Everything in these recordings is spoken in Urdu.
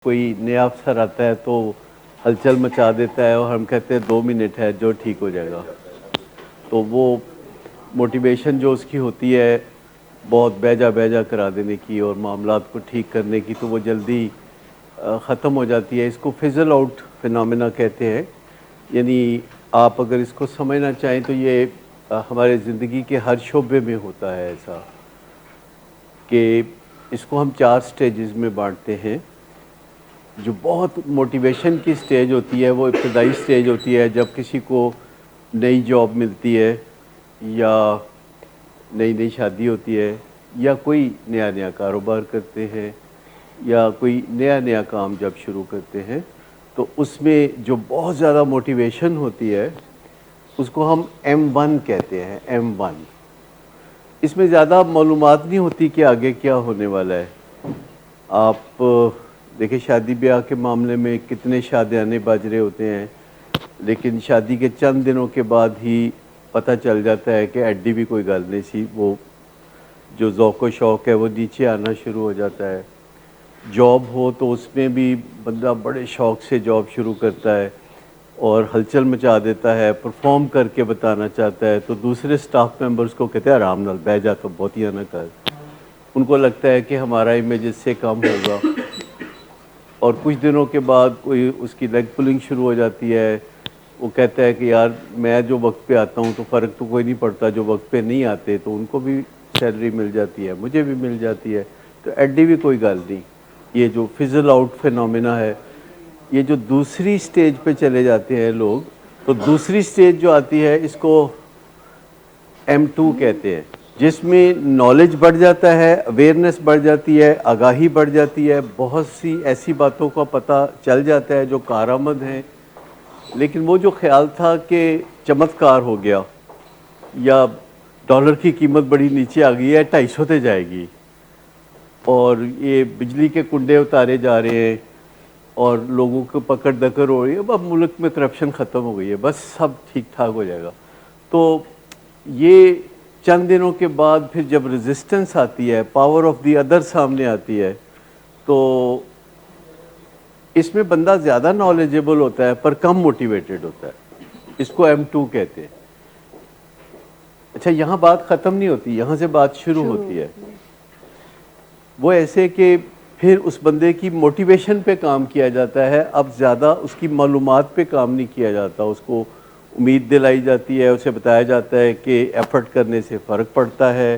کوئی نیا افسر آتا ہے تو ہلچل مچا دیتا ہے اور ہم کہتے ہیں 2 منٹ ہے جو ٹھیک ہو جائے گا. تو وہ موٹیویشن جو اس کی ہوتی ہے بہت بیجا کرا دینے کی اور معاملات کو ٹھیک کرنے کی، تو وہ جلدی ختم ہو جاتی ہے. اس کو فزل آؤٹ فینومینا کہتے ہیں. یعنی آپ اگر اس کو سمجھنا چاہیں تو یہ ہمارے زندگی کے ہر شعبے میں ہوتا ہے ایسا کہ اس کو ہم 4 سٹیجز میں بانٹتے ہیں. جو بہت موٹیویشن کی سٹیج ہوتی ہے وہ ابتدائی سٹیج ہوتی ہے جب کسی کو نئی جاب ملتی ہے یا نئی شادی ہوتی ہے یا کوئی نیا کاروبار کرتے ہیں یا کوئی نیا کام جب شروع کرتے ہیں، تو اس میں جو بہت زیادہ موٹیویشن ہوتی ہے اس کو ہم M1 کہتے ہیں. M1 اس میں زیادہ معلومات نہیں ہوتی کہ آگے کیا ہونے والا ہے. آپ دیکھیں شادی بیاہ کے معاملے میں کتنے شادیانے باجرے ہوتے ہیں، لیکن شادی کے چند دنوں کے بعد ہی پتہ چل جاتا ہے کہ ایڈی بھی کوئی گل نہیں سی. وہ جو ذوق و شوق ہے وہ نیچے آنا شروع ہو جاتا ہے. جاب ہو تو اس میں بھی بندہ بڑے شوق سے جاب شروع کرتا ہے اور ہلچل مچا دیتا ہے، پرفارم کر کے بتانا چاہتا ہے. تو دوسرے سٹاف ممبرز کو کہتے ہیں آرام نال بہ جا، تو بہتیاں نہ کر. ان کو لگتا ہے کہ ہمارا امیج اس سے کم ہوگا، اور کچھ دنوں کے بعد کوئی اس کی لیگ پولنگ شروع ہو جاتی ہے. وہ کہتا ہے کہ یار میں جو وقت پہ آتا ہوں تو فرق تو کوئی نہیں پڑتا، جو وقت پہ نہیں آتے تو ان کو بھی سیلری مل جاتی ہے، مجھے بھی مل جاتی ہے، تو ایڈی بھی کوئی گل نہیں. یہ جو فزل آؤٹ فینومینا ہے، یہ جو دوسری سٹیج پہ چلے جاتے ہیں لوگ، تو دوسری سٹیج جو آتی ہے اس کو M2 کہتے ہیں، جس میں نالج بڑھ جاتا ہے، اویئرنیس بڑھ جاتی ہے، آگاہی بڑھ جاتی ہے، بہت سی ایسی باتوں کا پتہ چل جاتا ہے جو کارآمد ہیں. لیکن وہ جو خیال تھا کہ چمتکار ہو گیا یا ڈالر کی قیمت بڑی نیچے آ گئی ہے، 250 تے جائے گی اور یہ بجلی کے کنڈے اتارے جا رہے ہیں اور لوگوں کو پکڑ دکڑ ہو رہی ہے، اب ملک میں کرپشن ختم ہو گئی ہے، بس سب ٹھیک ٹھاک ہو جائے گا. تو یہ چند دنوں کے بعد پھر جب ریزسٹنس آتی ہے، پاور آف دی ادر سامنے آتی ہے، تو اس میں بندہ زیادہ نالجبل ہوتا ہے پر کم موٹیویٹڈ ہوتا ہے. اس کو M2 کہتے ہیں. اچھا، یہاں بات ختم نہیں ہوتی، یہاں سے بات شروع ہوتی ہے. وہ ایسے کہ پھر اس بندے کی موٹیویشن پہ کام کیا جاتا ہے. اب زیادہ اس کی معلومات پہ کام نہیں کیا جاتا، اس کو امید دلائی جاتی ہے، اسے بتایا جاتا ہے کہ ایفرٹ کرنے سے فرق پڑتا ہے،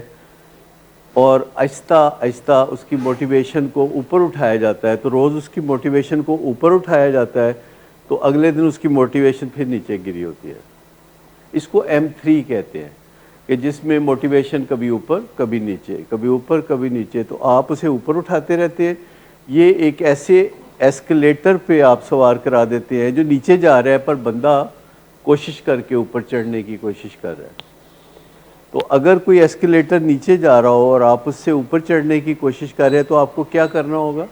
اور آہستہ آہستہ اس کی موٹیویشن کو اوپر اٹھایا جاتا ہے. تو روز اس کی موٹیویشن کو اوپر اٹھایا جاتا ہے تو اگلے دن اس کی موٹیویشن پھر نیچے گری ہوتی ہے. اس کو M3 کہتے ہیں کہ جس میں موٹیویشن کبھی اوپر کبھی نیچے، کبھی اوپر کبھی نیچے، تو آپ اسے اوپر اٹھاتے رہتے ہیں. یہ ایک ایسے ایسکلیٹر پہ آپ سوار کرا دیتے ہیں جو نیچے جا رہا ہے پر بندہ کوشش کر کے اوپر چڑھنے کی کوشش کر رہا ہے. تو اگر کوئی ایسکلیٹر نیچے جا رہا ہو اور آپ اس سے اوپر چڑھنے کی کوشش کر رہے ہیں تو آپ کو کیا کرنا ہوگا؟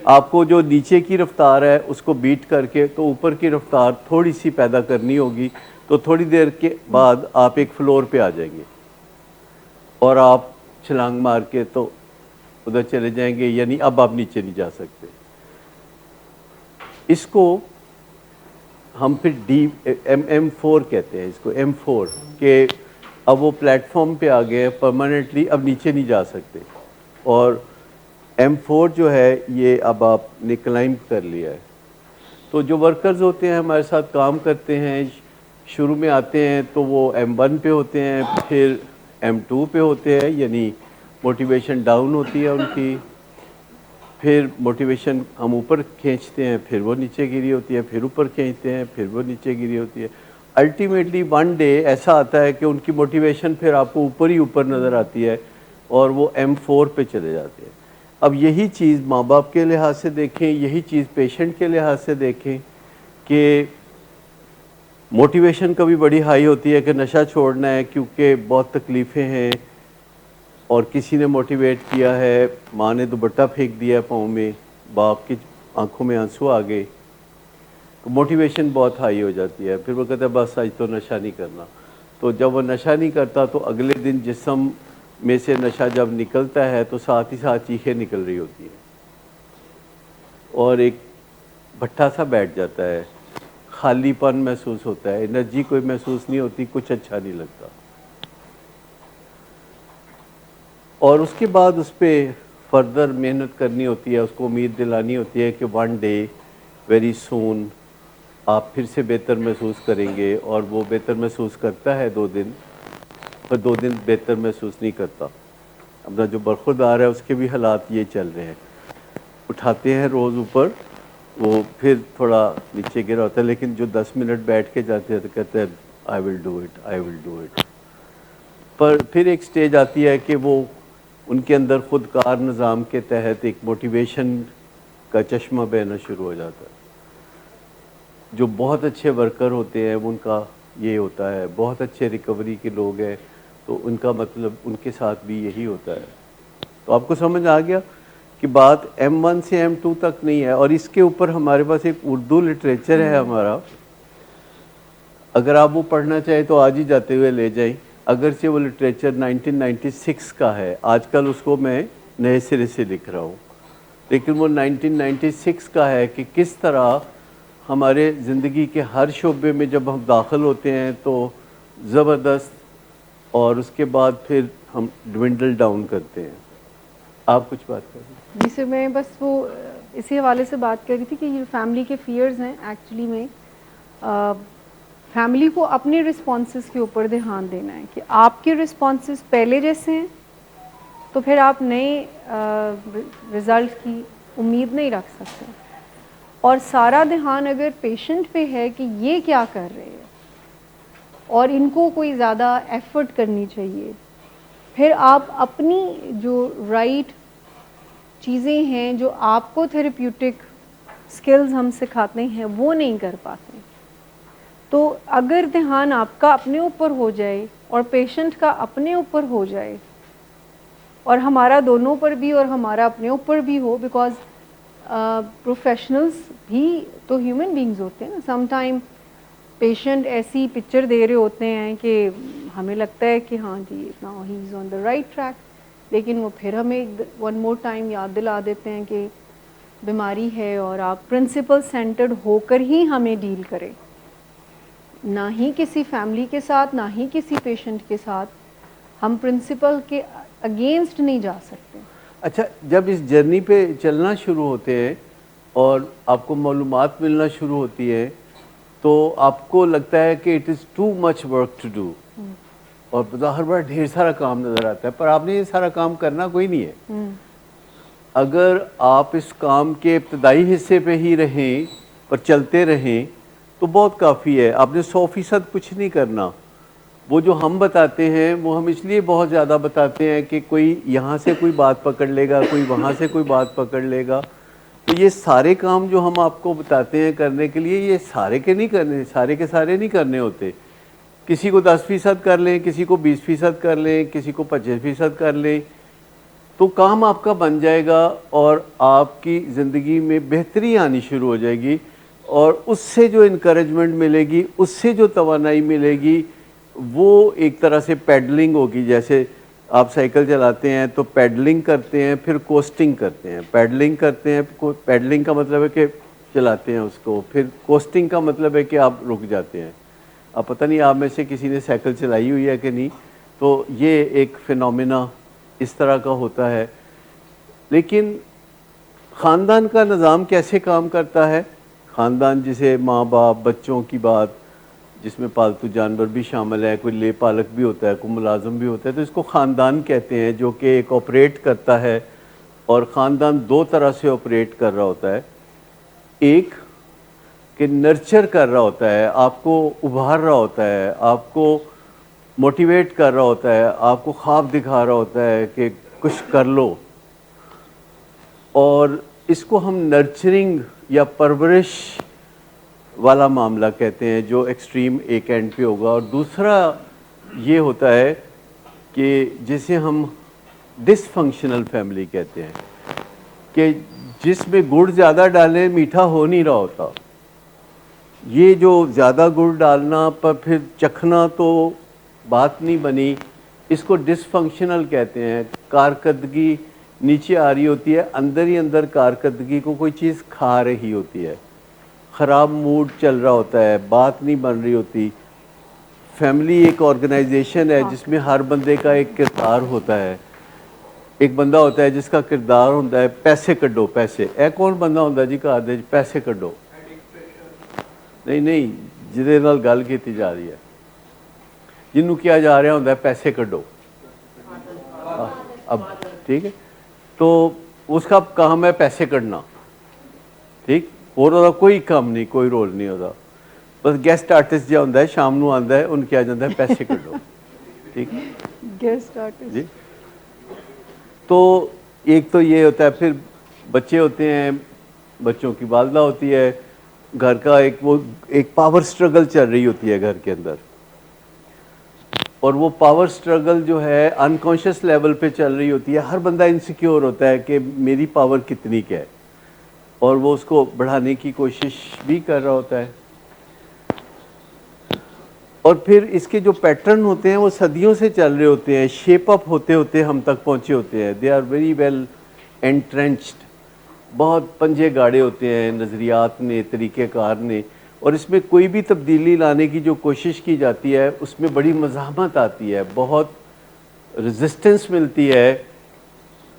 آپ کو جو نیچے کی رفتار ہے اس کو بیٹ کر کے تو اوپر کی رفتار تھوڑی سی پیدا کرنی ہوگی. تو تھوڑی دیر کے بعد آپ ایک فلور پہ آ جائیں گے اور آپ چھلانگ مار کے تو ادھر چلے جائیں گے، یعنی اب آپ نیچے نہیں جا سکتے. اس کو ہم پھر M4 کہتے ہیں، اس کو M4 کہ اب وہ پلیٹ فارم پہ آ گئے پرماننٹلی، اب نیچے نہیں جا سکتے. اور M4 جو ہے یہ اب آپ نے کلائمب کر لیا ہے. تو جو ورکرز ہوتے ہیں ہمارے ساتھ کام کرتے ہیں، شروع میں آتے ہیں تو وہ M1 پہ ہوتے ہیں، پھر M2 پہ ہوتے ہیں، یعنی موٹیویشن ڈاؤن ہوتی ہے ان کی. پھر موٹیویشن ہم اوپر کھینچتے ہیں، پھر وہ نیچے گری ہوتی ہے، پھر اوپر کھینچتے ہیں، پھر وہ نیچے گری ہوتی ہے. الٹیمیٹلی ون ڈے ایسا آتا ہے کہ ان کی موٹیویشن پھر آپ کو اوپر ہی اوپر نظر آتی ہے اور وہ M4 پہ چلے جاتے ہیں. اب یہی چیز ماں باپ کے لحاظ سے دیکھیں، یہی چیز پیشنٹ کے لحاظ سے دیکھیں کہ موٹیویشن کبھی بڑی ہائی ہوتی ہے کہ نشہ چھوڑنا ہے کیونکہ بہت تکلیفیں ہیں، اور کسی نے موٹیویٹ کیا ہے، ماں نے دوپٹہ پھینک دیا پاؤں میں، باپ کی آنکھوں میں آنسو آ گئے، تو موٹیویشن بہت ہائی ہو جاتی ہے. پھر وہ کہتا ہے بس آج تو نشہ نہیں کرنا. تو جب وہ نشہ نہیں کرتا تو اگلے دن جسم میں سے نشہ جب نکلتا ہے تو ساتھ ہی ساتھ چیخیں نکل رہی ہوتی ہیں اور ایک بھٹا سا بیٹھ جاتا ہے, خالی پن محسوس ہوتا ہے, انرجی کوئی محسوس نہیں ہوتی, کچھ اچھا نہیں لگتا. اور اس کے بعد اس پہ فردر محنت کرنی ہوتی ہے, اس کو امید دلانی ہوتی ہے کہ ون ڈے ویری سون آپ پھر سے بہتر محسوس کریں گے. اور وہ بہتر محسوس کرتا ہے 2 دن, پر 2 دن بہتر محسوس نہیں کرتا. اپنا جو برخوردار ہے اس کے بھی حالات یہ چل رہے ہیں, اٹھاتے ہیں روز اوپر, وہ پھر تھوڑا نیچے گرا ہوتا ہے, لیکن جو 10 منٹ بیٹھ کے جاتے ہیں تو کہتے ہیں I will do it, I will do it. پر پھر ایک سٹیج آتی ہے کہ وہ ان کے اندر خود کار نظام کے تحت ایک موٹیویشن کا چشمہ بہنا شروع ہو جاتا ہے. جو بہت اچھے ورکر ہوتے ہیں ان کا یہ ہوتا ہے, بہت اچھے ریکوری کے لوگ ہیں تو ان کا مطلب ان کے ساتھ بھی یہی ہوتا ہے. تو آپ کو سمجھ آ گیا کہ بات M1 سے M2 تک نہیں ہے. اور اس کے اوپر ہمارے پاس ایک اردو لٹریچر ہے ہمارا, اگر آپ وہ پڑھنا چاہیں تو آج ہی جاتے ہوئے لے جائیں. اگرچہ وہ لٹریچر 1996 کا ہے, آج کل اس کو میں نئے سرے سے لکھ رہا ہوں, لیکن وہ 1996 کا ہے کہ کس طرح ہمارے زندگی کے ہر شعبے میں جب ہم داخل ہوتے ہیں تو زبردست, اور اس کے بعد پھر ہم ڈوینڈل ڈاؤن کرتے ہیں. آپ کچھ بات کر رہے ہیں؟ جی سر, میں بس وہ اسی حوالے سے بات کر رہی تھی کہ یہ فیملی کے فیئرز ہیں ایکچولی میں فیملی کو اپنے رسپانسز کے اوپر دھیان دینا ہے کہ آپ کے رسپانسز پہلے جیسے ہیں تو پھر آپ نئے رزلٹ کی امید نہیں رکھ سکتے. اور سارا دھیان اگر پیشنٹ پہ ہے کہ یہ کیا کر رہے ہیں اور ان کو کوئی زیادہ ایفرٹ کرنی چاہیے, پھر آپ اپنی جو رائٹ چیزیں ہیں جو آپ کو تھیراپیوٹک سکلز ہم سکھاتے ہیں وہ نہیں کر پاتے. تو اگر دھیان آپ کا اپنے اوپر ہو جائے اور پیشنٹ کا اپنے اوپر ہو جائے اور ہمارا دونوں پر بھی اور ہمارا اپنے اوپر بھی ہو, بیکاز پروفیشنلز بھی تو ہیومن بینگز ہوتے ہیں نا. سم ٹائم پیشنٹ ایسی پکچر دے رہے ہوتے ہیں کہ ہمیں لگتا ہے کہ ہاں جی now he is on the right track, لیکن وہ پھر ہمیں 1 more ٹائم یاد دلا دیتے ہیں کہ بیماری ہے اور آپ پرنسپل سینٹرڈ ہو کر ہی ہمیں ڈیل کریں, نہ ہی کسی فیملی کے ساتھ نہ ہی کسی پیشنٹ کے ساتھ. ہم پرنسپل کے اگینسٹ نہیں جا سکتے. اچھا, جب اس جرنی پہ چلنا شروع ہوتے ہیں اور آپ کو معلومات ملنا شروع ہوتی ہے تو آپ کو لگتا ہے کہ it is too much work to do, اور بظاہر بڑا ڈھیر سارا کام نظر آتا ہے, پر آپ نے یہ سارا کام کرنا کوئی نہیں ہے. اگر آپ اس کام کے ابتدائی حصے پہ ہی رہیں اور چلتے رہیں تو بہت کافی ہے. آپ نے 100% کچھ نہیں کرنا. وہ جو ہم بتاتے ہیں وہ ہم اس لیے بہت زیادہ بتاتے ہیں کہ کوئی یہاں سے کوئی بات پکڑ لے گا, کوئی وہاں سے کوئی بات پکڑ لے گا. تو یہ سارے کام جو ہم آپ کو بتاتے ہیں کرنے کے لیے, یہ سارے کے نہیں کرنے, سارے کے سارے نہیں کرنے ہوتے. کسی کو 10% کر لیں, کسی کو 20% کر لیں, کسی کو 25% کر لیں, تو کام آپ کا بن جائے گا اور آپ کی زندگی میں بہتری آنی شروع ہو جائے گی. اور اس سے جو انکریجمنٹ ملے گی, اس سے جو توانائی ملے گی, وہ ایک طرح سے پیڈلنگ ہوگی. جیسے آپ سائیکل چلاتے ہیں تو پیڈلنگ کرتے ہیں, پھر کوسٹنگ کرتے ہیں. پیڈلنگ کرتے ہیں, پیڈلنگ کا مطلب ہے کہ چلاتے ہیں اس کو, پھر کوسٹنگ کا مطلب ہے کہ آپ رک جاتے ہیں. اب پتہ نہیں آپ میں سے کسی نے سائیکل چلائی ہوئی ہے کہ نہیں, تو یہ ایک فینومینا اس طرح کا ہوتا ہے. لیکن خاندان کا نظام کیسے کام کرتا ہے؟ خاندان جسے ماں باپ, بچوں کی بات, جس میں پالتو جانور بھی شامل ہے, کوئی لے پالک بھی ہوتا ہے, کوئی ملازم بھی ہوتا ہے, تو اس کو خاندان کہتے ہیں, جو کہ ایک آپریٹ کرتا ہے. اور خاندان 2 طرح سے آپریٹ کر رہا ہوتا ہے. ایک کہ نرچر کر رہا ہوتا ہے, آپ کو ابھار رہا ہوتا ہے, آپ کو موٹیویٹ کر رہا ہوتا ہے, آپ کو خواب دکھا رہا ہوتا ہے کہ کچھ کر لو. اور اس کو ہم نرچرنگ یا پرورش والا معاملہ کہتے ہیں, جو ایکسٹریم ایک اینڈ پہ ہوگا. اور دوسرا یہ ہوتا ہے کہ جسے ہم ڈس فنکشنل فیملی کہتے ہیں, کہ جس میں گڑ زیادہ ڈالیں میٹھا ہو نہیں رہا ہوتا. یہ جو زیادہ گڑ ڈالنا پر پھر چکھنا تو بات نہیں بنی, اس کو ڈسفنکشنل کہتے ہیں. کارکردگی نیچے آ رہی ہوتی ہے, اندر ہی اندر کارکردگی کو کوئی چیز کھا رہی ہوتی ہے, خراب موڈ چل رہا ہوتا ہے, بات نہیں بن رہی ہوتی. فیملی ایک آرگنائزیشن ہے جس میں ہر بندے کا ایک کردار ہوتا ہے. ایک بندہ ہوتا ہے جس کا کردار ہوتا ہے پیسے کڈو پیسے. اے کون بندہ ہوتا ہے جی گھر دے پیسے کڈو؟ نہیں جہدے نال گل کیتی جا رہی ہے, جنوں کیا جا رہا ہوتا ہے پیسے کڈو. اب ٹھیک ہے, تو اس کا کام ہے پیسے کڈنا, ٹھیک, اور وہ کوئی کام نہیں, کوئی رول نہیں ہوتا. بس گیسٹ آرٹسٹ جو ہوتا ہے شام نو آتا ہے, ان کیا جاتا ہے پیسے کڈو. ٹھیک گیسٹ آرٹسٹ. جی, تو ایک تو یہ ہوتا ہے. پھر بچے ہوتے ہیں, بچوں کی والدہ ہوتی ہے, گھر کا ایک پاور سٹرگل چل رہی ہوتی ہے گھر کے اندر, اور وہ پاور سٹرگل جو ہے انکانشیس لیول پہ چل رہی ہوتی ہے. ہر بندہ انسیکیور ہوتا ہے کہ میری پاور کتنی کیا ہے, اور وہ اس کو بڑھانے کی کوشش بھی کر رہا ہوتا ہے. اور پھر اس کے جو پیٹرن ہوتے ہیں وہ صدیوں سے چل رہے ہوتے ہیں, شیپ اپ ہوتے ہوتے ہم تک پہنچے ہوتے ہیں. They are very well entrenched, بہت پنجے گاڑے ہوتے ہیں نظریات نے, طریقہ کار نے, اور اس میں کوئی بھی تبدیلی لانے کی جو کوشش کی جاتی ہے اس میں بڑی مزاحمت آتی ہے, بہت ریزسٹنس ملتی ہے.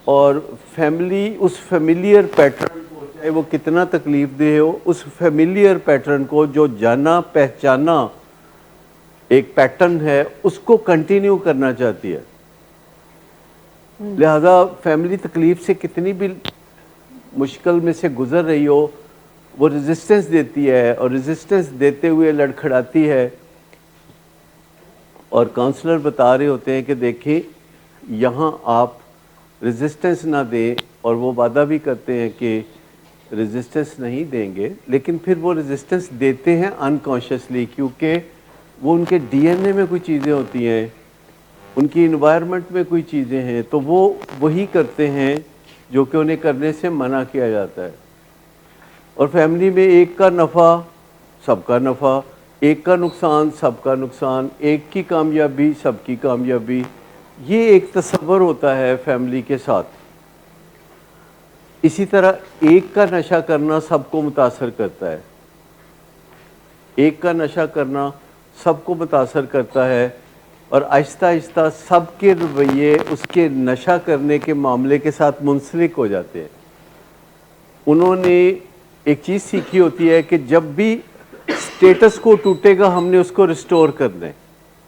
اور فیملی اس فیملیئر پیٹرن کو, چاہے وہ کتنا تکلیف دہ ہو, اس فیملیئر پیٹرن کو جو جانا پہچانا ایک پیٹرن ہے اس کو کنٹینیو کرنا چاہتی ہے. لہذا فیملی تکلیف سے کتنی بھی مشکل میں سے گزر رہی ہو, وہ ریزسٹنس دیتی ہے, اور ریزسٹنس دیتے ہوئے لڑکھڑاتی ہے. اور کاؤنسلر بتا رہے ہوتے ہیں کہ دیکھیں یہاں آپ ریزسٹنس نہ دیں, اور وہ وعدہ بھی کرتے ہیں کہ ریزسٹنس نہیں دیں گے, لیکن پھر وہ ریزسٹنس دیتے ہیں انکانشیسلی, کیونکہ وہ ان کے ڈی این اے میں کوئی چیزیں ہوتی ہیں, ان کی انوائرمنٹ میں کوئی چیزیں ہیں, تو وہ وہی کرتے ہیں جو کہ انہیں کرنے سے منع کیا جاتا ہے. اور فیملی میں ایک کا نفع سب کا نفع, ایک کا نقصان سب کا نقصان, ایک کی کامیابی سب کی کامیابی, یہ ایک تصور ہوتا ہے فیملی کے ساتھ. اسی طرح ایک کا نشہ کرنا سب کو متاثر کرتا ہے, ایک کا نشہ کرنا سب کو متاثر کرتا ہے, اور آہستہ آہستہ سب کے رویے اس کے نشہ کرنے کے معاملے کے ساتھ منسلک ہو جاتے ہیں. انہوں نے ایک چیز سیکھی ہوتی ہے کہ جب بھی سٹیٹس کو ٹوٹے گا ہم نے اس کو ریسٹور کرنا ہے.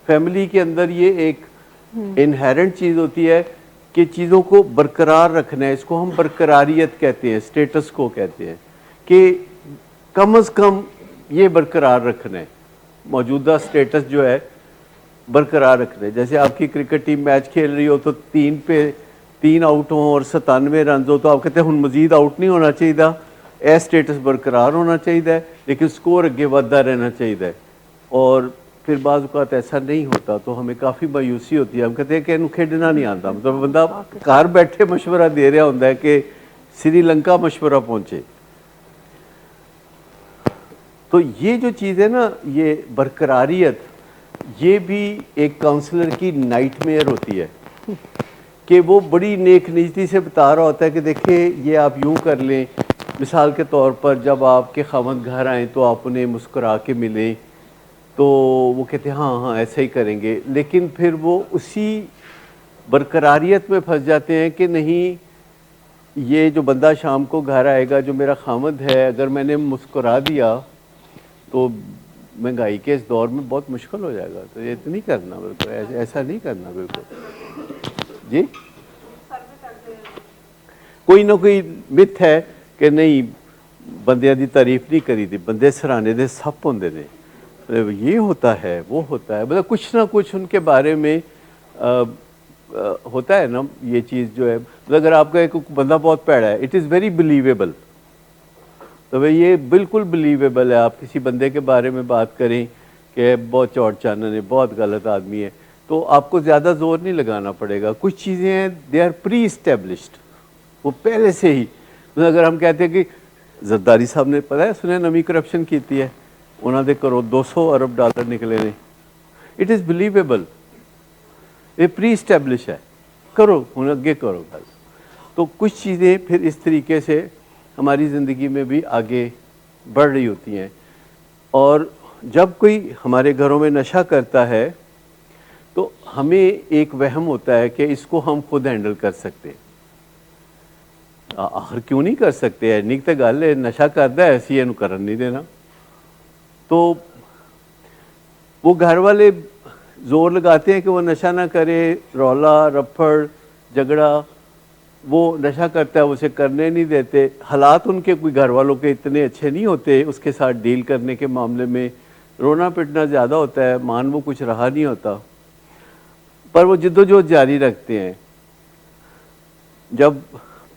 فیملی کے اندر یہ ایک انہیرنٹ چیز ہوتی ہے کہ چیزوں کو برقرار رکھنا ہے. اس کو ہم برقراریت کہتے ہیں, سٹیٹس کو کہتے ہیں, کہ کم از کم یہ برقرار رکھنا ہے, موجودہ سٹیٹس جو ہے برقرار رکھنا ہے. جیسے آپ کی کرکٹ ٹیم میچ کھیل رہی ہو تو 3 آؤٹ ہوں اور 97 رنز ہو, تو آپ کہتے ہیں ہن مزید آؤٹ نہیں ہونا چاہیے, اے سٹیٹس برقرار ہونا چاہیے, لیکن سکور اگے ودتا رہنا چاہیے. اور پھر بعض اوقات ایسا نہیں ہوتا تو ہمیں کافی مایوسی ہوتی ہے. ہم کہتے ہیں کہ انہوں کھیڈنا نہیں آتا, مطلب بندہ گھر بیٹھے مشورہ دے رہا ہوتا ہے کہ سری لنکا مشورہ پہنچے. تو یہ جو چیز ہے نا, یہ برقراریت, یہ بھی ایک کاؤنسلر کی نائٹ میئر ہوتی ہے, کہ وہ بڑی نیک نیتی سے بتا رہا ہوتا ہے کہ دیکھیں یہ آپ یوں کر لیں. مثال کے طور پر جب آپ کے خاوند گھر آئیں تو آپ انہیں مسکرا کے ملیں, تو وہ کہتے ہیں ہاں ایسا ہی کریں گے, لیکن پھر وہ اسی برقراریت میں پھنس جاتے ہیں کہ نہیں, یہ جو بندہ شام کو گھر آئے گا جو میرا خاوند ہے, اگر میں نے مسکرا دیا تو مہنگائی کے اس دور میں بہت مشکل ہو جائے گا. تو یہ تو نہیں کرنا, بالکل ایسا نہیں کرنا بالکل. جی کوئی نہ کوئی مت ہے کہ نہیں بندیاں دی تعریف نہیں کری دی, بندے سرانے دے سپ ہوندے نے, یہ ہوتا ہے وہ ہوتا ہے, مطلب کچھ نہ کچھ ان کے بارے میں ہوتا ہے نا. یہ چیز جو ہے, اگر آپ کا ایک بندہ بہت پیڑا ہے, اٹ از ویری بلیویبل, تو یہ بالکل بلیویبل ہے. آپ کسی بندے کے بارے میں بات کریں کہ بہت چوڑ چانن ہے, بہت غلط آدمی ہے, تو آپ کو زیادہ زور نہیں لگانا پڑے گا. کچھ چیزیں ہیں دے آر پری اسٹیبلشڈ, وہ پہلے سے ہی. اگر ہم کہتے ہیں کہ زرداری صاحب نے پتہ ہے سنیں نمی کرپشن کیتی ہے, انہوں نے کرو 200 ارب ڈالر نکلے نے, اٹ از بلیویبل, یہ پری اسٹیبلش ہے, کرو ہن اگے کرو گل. تو کچھ چیزیں پھر اس طریقے سے ہماری زندگی میں بھی آگے بڑھ رہی ہوتی ہیں. اور جب کوئی ہمارے گھروں میں نشہ کرتا ہے تو ہمیں ایک وہم ہوتا ہے کہ اس کو ہم خود ہینڈل کر سکتے. آخر کیوں نہیں کر سکتے, اینی تے گل ہے, نشہ کردا ہے اسی اینو کرن نہیں دینا. تو وہ گھر والے زور لگاتے ہیں کہ وہ نشہ نہ کرے, رولا رپھڑ جھگڑا, وہ نشہ کرتا ہے اسے کرنے نہیں دیتے. حالات ان کے کوئی گھر والوں کے اتنے اچھے نہیں ہوتے اس کے ساتھ ڈیل کرنے کے معاملے میں, رونا پٹنا زیادہ ہوتا ہے, مان وہ کچھ رہا نہیں ہوتا, پر وہ جدوجہد جاری رکھتے ہیں. جب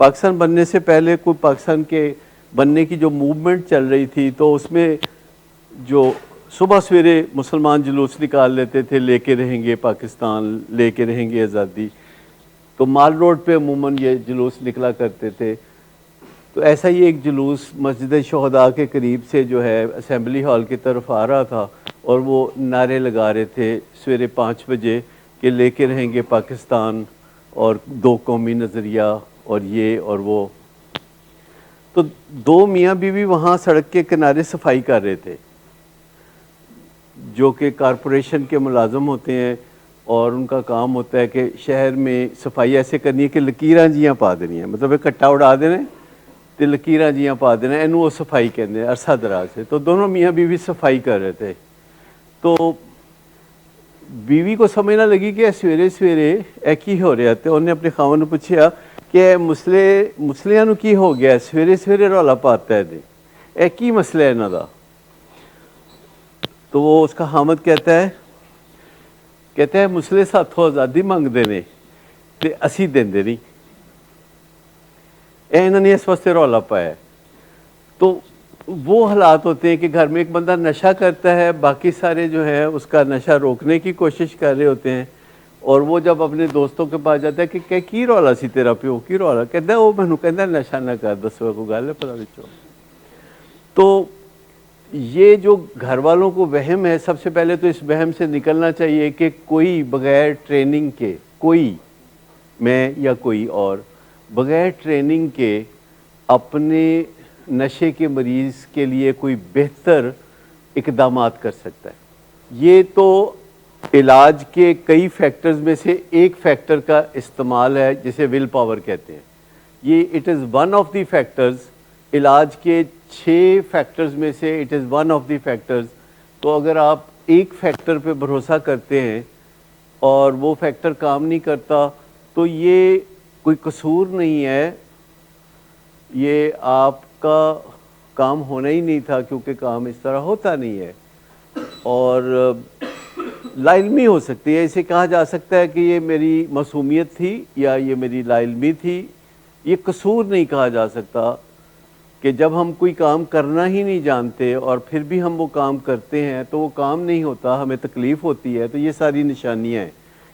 پاکستان بننے سے پہلے کوئی پاکستان کے بننے کی جو موومنٹ چل رہی تھی تو اس میں جو صبح سویرے مسلمان جلوس نکال لیتے تھے, لے کے رہیں گے پاکستان, لے کے رہیں گے آزادی, تو مال روڈ پہ عموماً یہ جلوس نکلا کرتے تھے. تو ایسا ہی ایک جلوس مسجد شہداء کے قریب سے جو ہے اسمبلی ہال کی طرف آ رہا تھا, اور وہ نعرے لگا رہے تھے سویرے 5 بجے کہ لے کے رہیں گے پاکستان اور 2 قومی نظریہ اور یہ اور وہ. تو 2 میاں بیوی وہاں سڑک کے کنارے صفائی کر رہے تھے, جو کہ کارپوریشن کے ملازم ہوتے ہیں, اور ان کا کام ہوتا ہے کہ شہر میں صفائی ایسے کرنی ہے کہ لکیراں جیاں پا دینی ہیں, مطلب کٹا اڑا دینے تے لکیراں جیاں پا دینا, اینو وہ صفائی کہتے ہیں عرصہ دراز سے. تو دونوں میاں بیوی صفائی کر رہے تھے. تو بیوی کو سمجھ نہ لگی کہ سویرے سویرے اے کی ہو رہا, تے انہیں اپنے خاوند نے پوچھا کہ مسلیاں نو کی ہو گیا, سویرے سویرے رولا پاتا ہے, اے کی مسئلہ ہے انہاں دا. تو وہ اس کا خاوند کہتا ہے مسلے ساتھوں آزادی منگتے ہیں تے اسی دیندے نہیں, اے انہوں نے اس واسطے رولا پایا. تو وہ حالات ہوتے ہیں کہ گھر میں ایک بندہ نشہ کرتا ہے, باقی سارے جو ہے اس کا نشہ روکنے کی کوشش کر رہے ہوتے ہیں, اور وہ جب اپنے دوستوں کے پاس جاتا ہے کہ کی رولا سی تیرا پیو, کی رولا, کہتا ہے وہ مینوں کہندا نشہ نہ کر, دسو کوئی گل ہے پتہ وچوں. تو یہ جو گھر والوں کو وہم ہے, سب سے پہلے تو اس وہم سے نکلنا چاہیے کہ کوئی بغیر ٹریننگ کے, کوئی میں یا کوئی اور بغیر ٹریننگ کے اپنے نشے کے مریض کے لیے کوئی بہتر اقدامات کر سکتا ہے. یہ تو علاج کے کئی فیکٹرز میں سے ایک فیکٹر کا استعمال ہے جسے ول پاور کہتے ہیں. یہ it is one of the factors, علاج کے 6 فیکٹرز میں سے it is one of the factors. تو اگر آپ ایک فیکٹر پہ بھروسہ کرتے ہیں اور وہ فیکٹر کام نہیں کرتا تو یہ کوئی قصور نہیں ہے, یہ آپ کا کام ہونا ہی نہیں تھا, کیونکہ کام اس طرح ہوتا نہیں ہے. اور لا علمی ہو سکتی ہے, اسے کہا جا سکتا ہے کہ یہ میری معصومیت تھی یا یہ میری لا علمی تھی. یہ قصور نہیں کہا جا سکتا کہ جب ہم کوئی کام کرنا ہی نہیں جانتے اور پھر بھی ہم وہ کام کرتے ہیں تو وہ کام نہیں ہوتا, ہمیں تکلیف ہوتی ہے. تو یہ ساری نشانیاں ہیں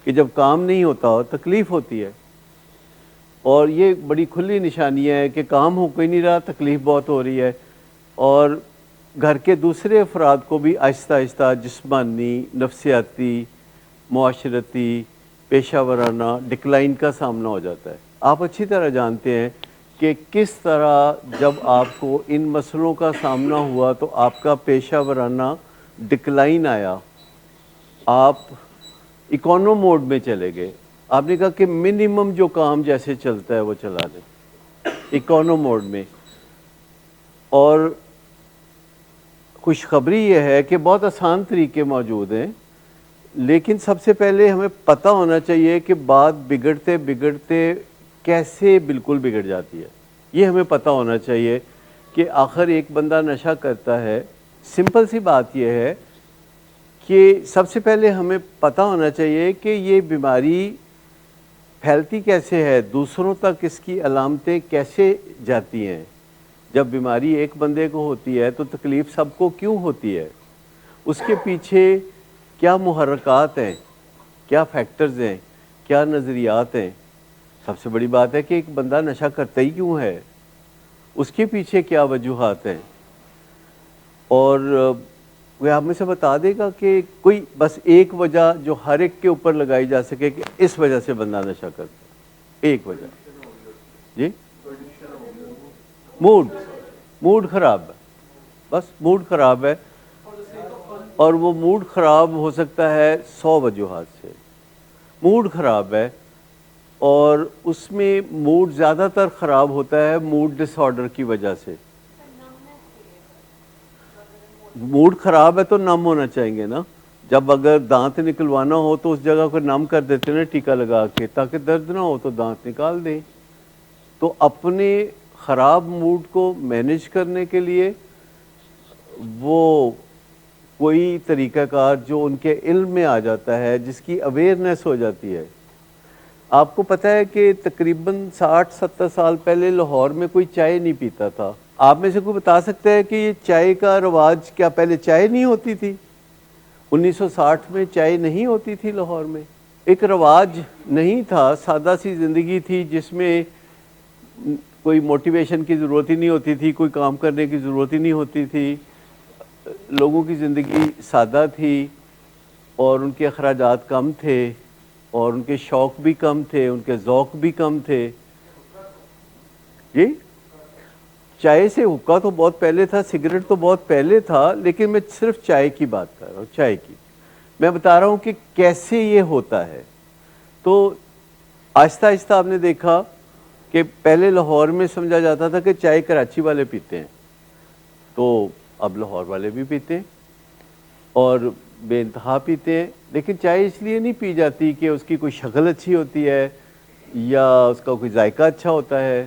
کہ جب کام نہیں ہوتا تکلیف ہوتی ہے, اور یہ بڑی کھلی نشانیاں ہے کہ کام ہو کوئی نہیں رہا, تکلیف بہت ہو رہی ہے. اور گھر کے دوسرے افراد کو بھی آہستہ آہستہ جسمانی, نفسیاتی, معاشرتی, پیشہ ورانہ ڈکلائن کا سامنا ہو جاتا ہے. آپ اچھی طرح جانتے ہیں کہ کس طرح جب آپ کو ان مسئلوں کا سامنا ہوا تو آپ کا پیشہ ورانہ ڈکلائن آیا, آپ اکانو موڈ میں چلے گئے. آپ نے کہا کہ منیمم جو کام جیسے چلتا ہے وہ چلا دیں اکانو موڈ میں. اور خوشخبری یہ ہے کہ بہت آسان طریقے موجود ہیں, لیکن سب سے پہلے ہمیں پتہ ہونا چاہیے کہ بات بگڑتے بگڑتے کیسے بالکل بگڑ جاتی ہے. یہ ہمیں پتہ ہونا چاہیے کہ آخر ایک بندہ نشہ کرتا ہے. سمپل سی بات یہ ہے کہ سب سے پہلے ہمیں پتہ ہونا چاہیے کہ یہ بیماری پھیلتی کیسے ہے, دوسروں تک اس کی علامتیں کیسے جاتی ہیں. جب بیماری ایک بندے کو ہوتی ہے تو تکلیف سب کو کیوں ہوتی ہے, اس کے پیچھے کیا محرکات ہیں, کیا فیکٹرز ہیں, کیا نظریات ہیں. سب سے بڑی بات ہے کہ ایک بندہ نشہ کرتا ہی کیوں ہے, اس کے پیچھے کیا وجوہات ہیں. اور کوئی آپ میں سے بتا دے گا کہ کوئی بس ایک وجہ جو ہر ایک کے اوپر لگائی جا سکے کہ اس وجہ سے بندہ نشہ کرتا ہے؟ ایک وجہ جی موڈ خراب ہے، بس موڈ خراب ہے، اور وہ موڈ خراب ہو سکتا ہے 100 وجوہات سے. موڈ خراب ہے، اور اس میں موڈ زیادہ تر خراب ہوتا ہے موڈ ڈس آرڈر کی وجہ سے. موڈ خراب ہے تو نم ہونا چاہیں گے نا. جب اگر دانت نکلوانا ہو تو اس جگہ کو نم کر دیتے نا ٹیکا لگا کے، تاکہ درد نہ ہو تو دانت نکال دیں. تو اپنے خراب موڈ کو مینیج کرنے کے لیے وہ کوئی طریقہ کار جو ان کے علم میں آ جاتا ہے، جس کی اویئرنیس ہو جاتی ہے. آپ کو پتہ ہے کہ تقریباً 60-70 سال پہلے لاہور میں کوئی چائے نہیں پیتا تھا. آپ میں سے کوئی بتا سکتا ہے کہ یہ چائے کا رواج کیا پہلے چائے نہیں ہوتی تھی؟ 1960 میں چائے نہیں ہوتی تھی لاہور میں. ایک رواج نہیں تھا، سادہ سی زندگی تھی جس میں کوئی موٹیویشن کی ضرورت ہی نہیں ہوتی تھی، کوئی کام کرنے کی ضرورت ہی نہیں ہوتی تھی. لوگوں کی زندگی سادہ تھی، اور ان کے اخراجات کم تھے، اور ان کے شوق بھی کم تھے، ان کے ذوق بھی کم تھے. جی چائے سے حقہ تو بہت پہلے تھا، سگریٹ تو بہت پہلے تھا، لیکن میں صرف چائے کی بات کر رہا ہوں. چائے کی میں بتا رہا ہوں کہ کیسے یہ ہوتا ہے. تو آہستہ آہستہ آپ نے دیکھا کہ پہلے لاہور میں سمجھا جاتا تھا کہ چائے کراچی والے پیتے ہیں، تو اب لاہور والے بھی پیتے ہیں اور بے انتہا پیتے ہیں. لیکن چائے اس لیے نہیں پی جاتی کہ اس کی کوئی شکل اچھی ہوتی ہے یا اس کا کوئی ذائقہ اچھا ہوتا ہے.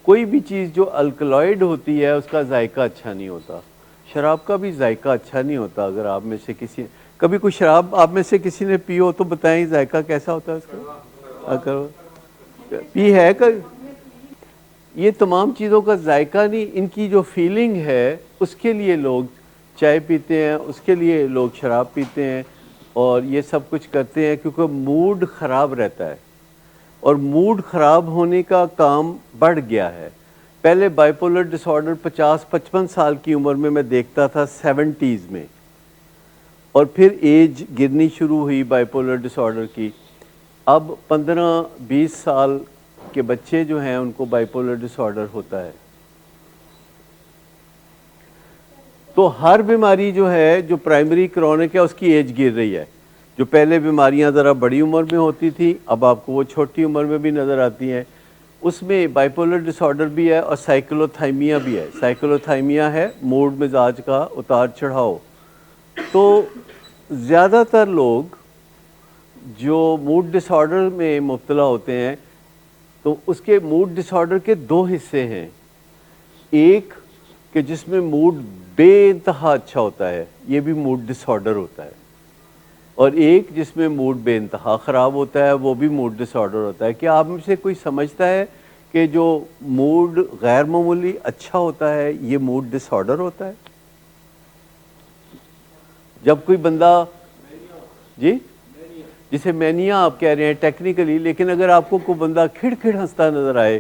کوئی بھی چیز جو الکلوئڈ ہوتی ہے اس کا ذائقہ اچھا نہیں ہوتا. شراب کا بھی ذائقہ اچھا نہیں ہوتا. اگر آپ میں سے کسی کبھی کوئی شراب آپ میں سے کسی نے پی ہو تو بتائیں ذائقہ کیسا ہوتا ہے اس کا؟ پی ہے کہ یہ تمام چیزوں کا ذائقہ نہیں، ان کی جو فیلنگ ہے اس کے لیے لوگ چائے پیتے ہیں، اس کے لیے لوگ شراب پیتے ہیں، اور یہ سب کچھ کرتے ہیں کیونکہ موڈ خراب رہتا ہے. اور موڈ خراب ہونے کا کام بڑھ گیا ہے. پہلے بائیپولر ڈس آرڈر 50-55 سال کی عمر میں دیکھتا تھا 70s میں، اور پھر ایج گرنی شروع ہوئی بائیپولر ڈس آرڈر کی. اب 15-20 سال کے بچے جو ہیں ان کو بائیپولر ڈس آرڈر ہوتا ہے. تو ہر بیماری جو ہے جو پرائمری کرونک ہے اس کی ایج گر رہی ہے. جو پہلے بیماریاں ذرا بڑی عمر میں ہوتی تھی اب آپ کو وہ چھوٹی عمر میں بھی نظر آتی ہیں. اس میں بائیپولر ڈس آرڈر بھی ہے اور سائیکلوتھائمیا بھی ہے. سائیکلوتھائمیا ہے موڈ مزاج کا اتار چڑھاؤ. تو زیادہ تر لوگ جو موڈ ڈس آرڈر میں مبتلا ہوتے ہیں تو اس کے موڈ ڈس آرڈر کے 2 حصے ہیں. ایک کہ جس میں موڈ بے انتہا اچھا ہوتا ہے، یہ بھی موڈ ڈس آرڈر ہوتا ہے، اور ایک جس میں موڈ بے انتہا خراب ہوتا ہے وہ بھی موڈ ڈس آرڈر ہوتا ہے. کیا آپ میں سے کوئی سمجھتا ہے کہ جو موڈ غیر معمولی اچھا ہوتا ہے یہ موڈ ڈس آرڈر ہوتا ہے؟ جب کوئی بندہ جی جسے مینیا آپ کہہ رہے ہیں ٹیکنیکلی، لیکن اگر آپ کو کوئی بندہ کھڑ کھڑ ہنستا نظر آئے،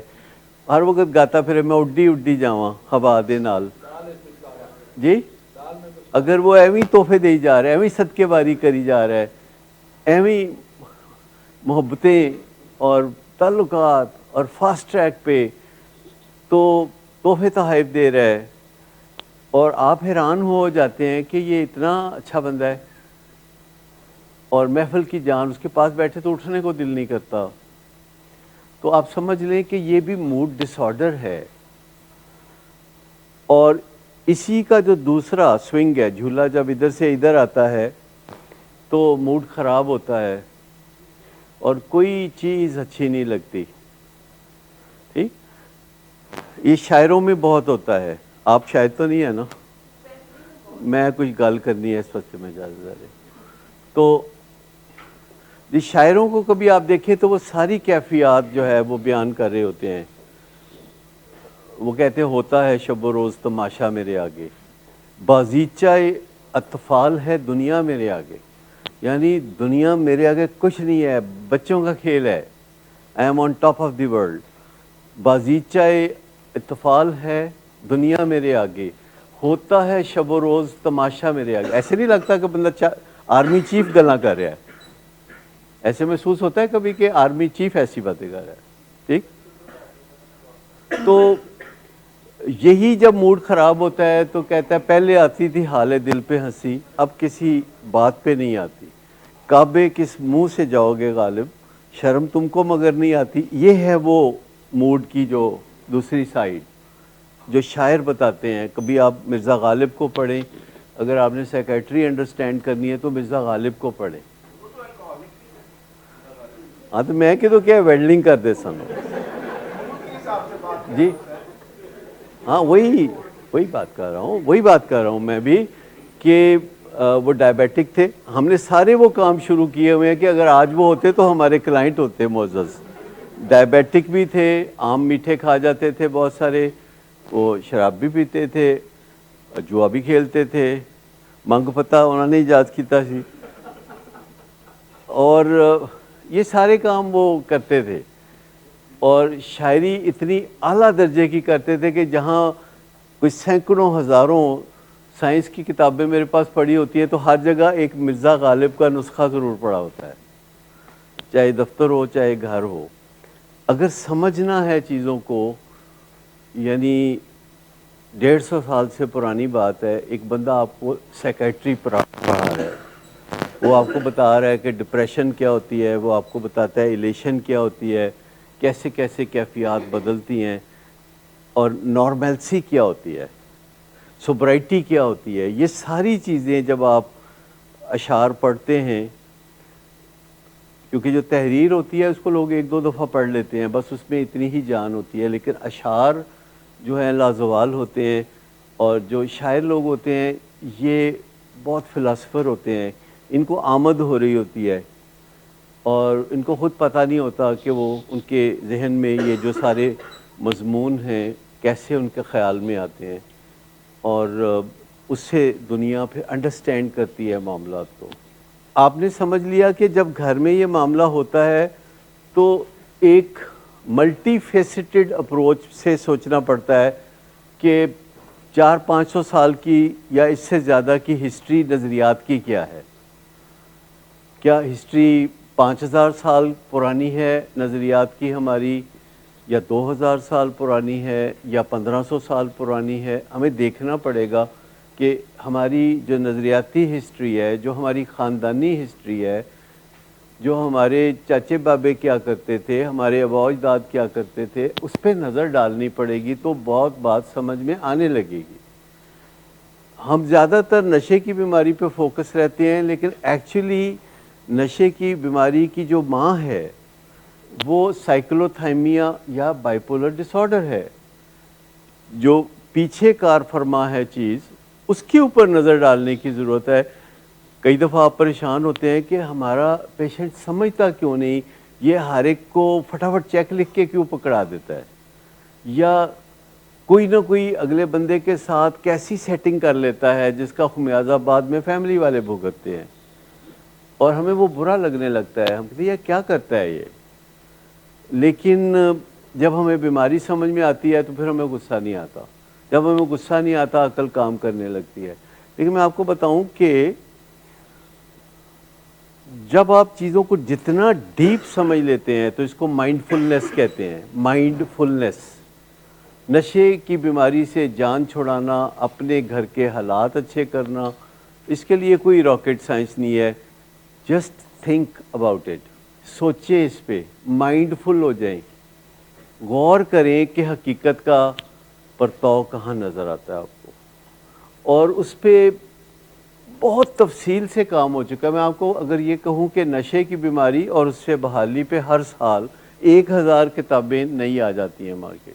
ہر وقت گاتا پھرے میں اڈی اڈی جاواں ہوا دے نال، جی اگر وہ ایویں تحفے دے جا رہا ہے، ایویں صدقے باری کری جا رہا ہے، ایویں محبتیں اور تعلقات اور فاسٹ ٹریک پہ تو تحفے تحائف دے رہا ہے، اور آپ حیران ہو جاتے ہیں کہ یہ اتنا اچھا بندہ ہے، اور محفل کی جان اس کے پاس بیٹھے تو اٹھنے کو دل نہیں کرتا. تو آپ سمجھ لیں کہ یہ بھی موڈ ڈس آرڈر ہے. اور اسی کا جو دوسرا سوئنگ ہے، جھولا جب ادھر سے ادھر آتا ہے تو موڈ خراب ہوتا ہے اور کوئی چیز اچھی نہیں لگتی. ٹھیک، یہ شاعروں میں بہت ہوتا ہے. آپ شاعر تو نہیں ہے نا؟ میں کچھ گل کرنی ہے اس وقت میں اجازت دے. تو یہ شاعروں کو کبھی آپ دیکھیں تو وہ ساری کیفیات جو ہے وہ بیان کر رہے ہوتے ہیں. وہ کہتے ہیں ہوتا ہے شب و روز تماشا میرے آگے، بازیچہ اطفال ہے دنیا میرے آگے. یعنی دنیا میرے آگے کچھ نہیں ہے، بچوں کا کھیل ہے. I am on top of the world. بازیچہ اطفال ہے دنیا میرے آگے، ہوتا ہے شب و روز تماشا میرے آگے. ایسے نہیں لگتا کہ بندہ آرمی چیف گلا کر رہا ہے. ایسے محسوس ہوتا ہے کبھی کہ آرمی چیف ایسی باتیں کر رہا ہے. ٹھیک. تو یہی جب موڈ خراب ہوتا ہے تو کہتا ہے پہلے آتی تھی حال دل پہ ہنسی، اب کسی بات پہ نہیں آتی. کعبے کس منہ سے جاؤ گے غالب، شرم تم کو مگر نہیں آتی. یہ ہے وہ موڈ کی جو دوسری سائیڈ جو شاعر بتاتے ہیں. کبھی آپ مرزا غالب کو پڑھیں، اگر آپ نے سیکیٹری انڈرسٹینڈ کرنی ہے تو مرزا غالب کو پڑھیں. ہاں تو میں کہ تو کیا ویلڈنگ کر دے سن جی. ہاں وہی بات کر رہا ہوں میں بھی کہ وہ ڈائبیٹک تھے. ہم نے سارے وہ کام شروع کیے ہوئے ہیں کہ اگر آج وہ ہوتے تو ہمارے کلائنٹ ہوتے. معزز ڈائبیٹک بھی تھے، عام میٹھے کھا جاتے تھے بہت سارے، وہ شراب بھی پیتے تھے، جوا بھی کھیلتے تھے، منگ پتہ انہوں نے ایجاد کیتا سی، اور یہ سارے کام وہ کرتے تھے. اور شاعری اتنی اعلیٰ درجے کی کرتے تھے کہ جہاں کوئی سینکڑوں ہزاروں سائنس کی کتابیں میرے پاس پڑھی ہوتی ہیں تو ہر جگہ ایک مرزا غالب کا نسخہ ضرور پڑا ہوتا ہے، چاہے دفتر ہو چاہے گھر ہو. اگر سمجھنا ہے چیزوں کو، یعنی 150 سال سے پرانی بات ہے، ایک بندہ آپ کو سیکیٹری پڑھا رہا ہے، وہ آپ کو بتا رہا ہے کہ ڈپریشن کیا ہوتی ہے، وہ آپ کو بتاتا ہے ایلیشن کیا ہوتی ہے، کیسے کیسے کیفیات بدلتی ہیں، اور نارملسی کیا ہوتی ہے، سوبرائٹی کیا ہوتی ہے. یہ ساری چیزیں جب آپ اشعار پڑھتے ہیں، کیونکہ جو تحریر ہوتی ہے اس کو لوگ ایک دو دفعہ پڑھ لیتے ہیں، بس اس میں اتنی ہی جان ہوتی ہے، لیکن اشعار جو ہیں لازوال ہوتے ہیں. اور جو شاعر لوگ ہوتے ہیں یہ بہت فلاسفر ہوتے ہیں، ان کو آمد ہو رہی ہوتی ہے اور ان کو خود پتہ نہیں ہوتا کہ وہ ان کے ذہن میں یہ جو سارے مضمون ہیں کیسے ان کے خیال میں آتے ہیں، اور اس سے دنیا پھر انڈرسٹینڈ کرتی ہے معاملات کو. آپ نے سمجھ لیا کہ جب گھر میں یہ معاملہ ہوتا ہے تو ایک ملٹی فیسٹڈ اپروچ سے سوچنا پڑتا ہے کہ 400-500 سال کی یا اس سے زیادہ کی ہسٹری نظریات کی کیا ہے. کیا ہسٹری 5000 سال پرانی ہے نظریات کی ہماری، یا 2000 سال پرانی ہے، یا 1500 سال پرانی ہے؟ ہمیں دیکھنا پڑے گا کہ ہماری جو نظریاتی ہسٹری ہے، جو ہماری خاندانی ہسٹری ہے، جو ہمارے چاچے بابے کیا کرتے تھے، ہمارے آباء و اجداد کیا کرتے تھے، اس پہ نظر ڈالنی پڑے گی تو بہت بات سمجھ میں آنے لگے گی. ہم زیادہ تر نشے کی بیماری پہ فوکس رہتے ہیں، لیکن ایکچولی نشے کی بیماری کی جو ماں ہے وہ سائیکلوتھائمیا یا بائیپولر ڈس آرڈر ہے. جو پیچھے کار فرما ہے چیز، اس کے اوپر نظر ڈالنے کی ضرورت ہے. کئی دفعہ آپ پریشان ہوتے ہیں کہ ہمارا پیشنٹ سمجھتا کیوں نہیں، یہ ہر ایک کو فٹافٹ چیک لکھ کے کیوں پکڑا دیتا ہے، یا کوئی نہ کوئی اگلے بندے کے ساتھ کیسی سیٹنگ کر لیتا ہے جس کا خمیازہ بعد میں فیملی والے بھگتتے ہیں، اور ہمیں وہ برا لگنے لگتا ہے. ہم کہتے ہیں یہ کیا کرتا ہے یہ. لیکن جب ہمیں بیماری سمجھ میں آتی ہے تو پھر ہمیں غصہ نہیں آتا. جب ہمیں غصہ نہیں آتا عقل کام کرنے لگتی ہے. لیکن میں آپ کو بتاؤں کہ جب آپ چیزوں کو جتنا ڈیپ سمجھ لیتے ہیں تو اس کو مائنڈ فلنس کہتے ہیں. مائنڈ فلنس، نشے کی بیماری سے جان چھڑانا، اپنے گھر کے حالات اچھے کرنا، اس کے لیے کوئی راکٹ سائنس نہیں ہے. جسٹ تھنک اباؤٹ اٹ، سوچیں اس پہ، مائنڈ فل ہو جائیں، غور کریں کہ حقیقت کا پرتاؤ کہاں نظر آتا ہے آپ کو، اور اس پہ بہت تفصیل سے کام ہو چکا ہے. میں آپ کو اگر یہ کہوں کہ نشے کی بیماری اور اس سے بحالی پہ ہر سال 1000 کتابیں نئی آ جاتی ہیں مارکیٹ،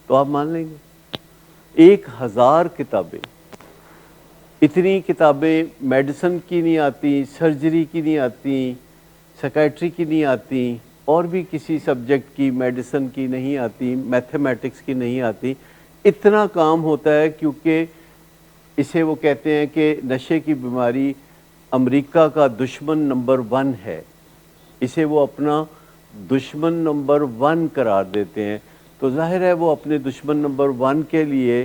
تو آپ مان لیں گے 1000 کتابیں. اتنی کتابیں میڈیسن کی نہیں آتی، سرجری کی نہیں آتی، سیکیٹری کی نہیں آتی، اور بھی کسی سبجیکٹ کی، میڈیسن کی نہیں آتی، میتھمیٹکس کی نہیں آتی. اتنا کام ہوتا ہے کیونکہ اسے وہ کہتے ہیں کہ نشے کی بیماری امریکہ کا دشمن نمبر 1 ہے. اسے وہ اپنا دشمن نمبر 1 قرار دیتے ہیں. تو ظاہر ہے وہ اپنے دشمن نمبر 1 کے لیے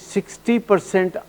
60%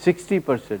60%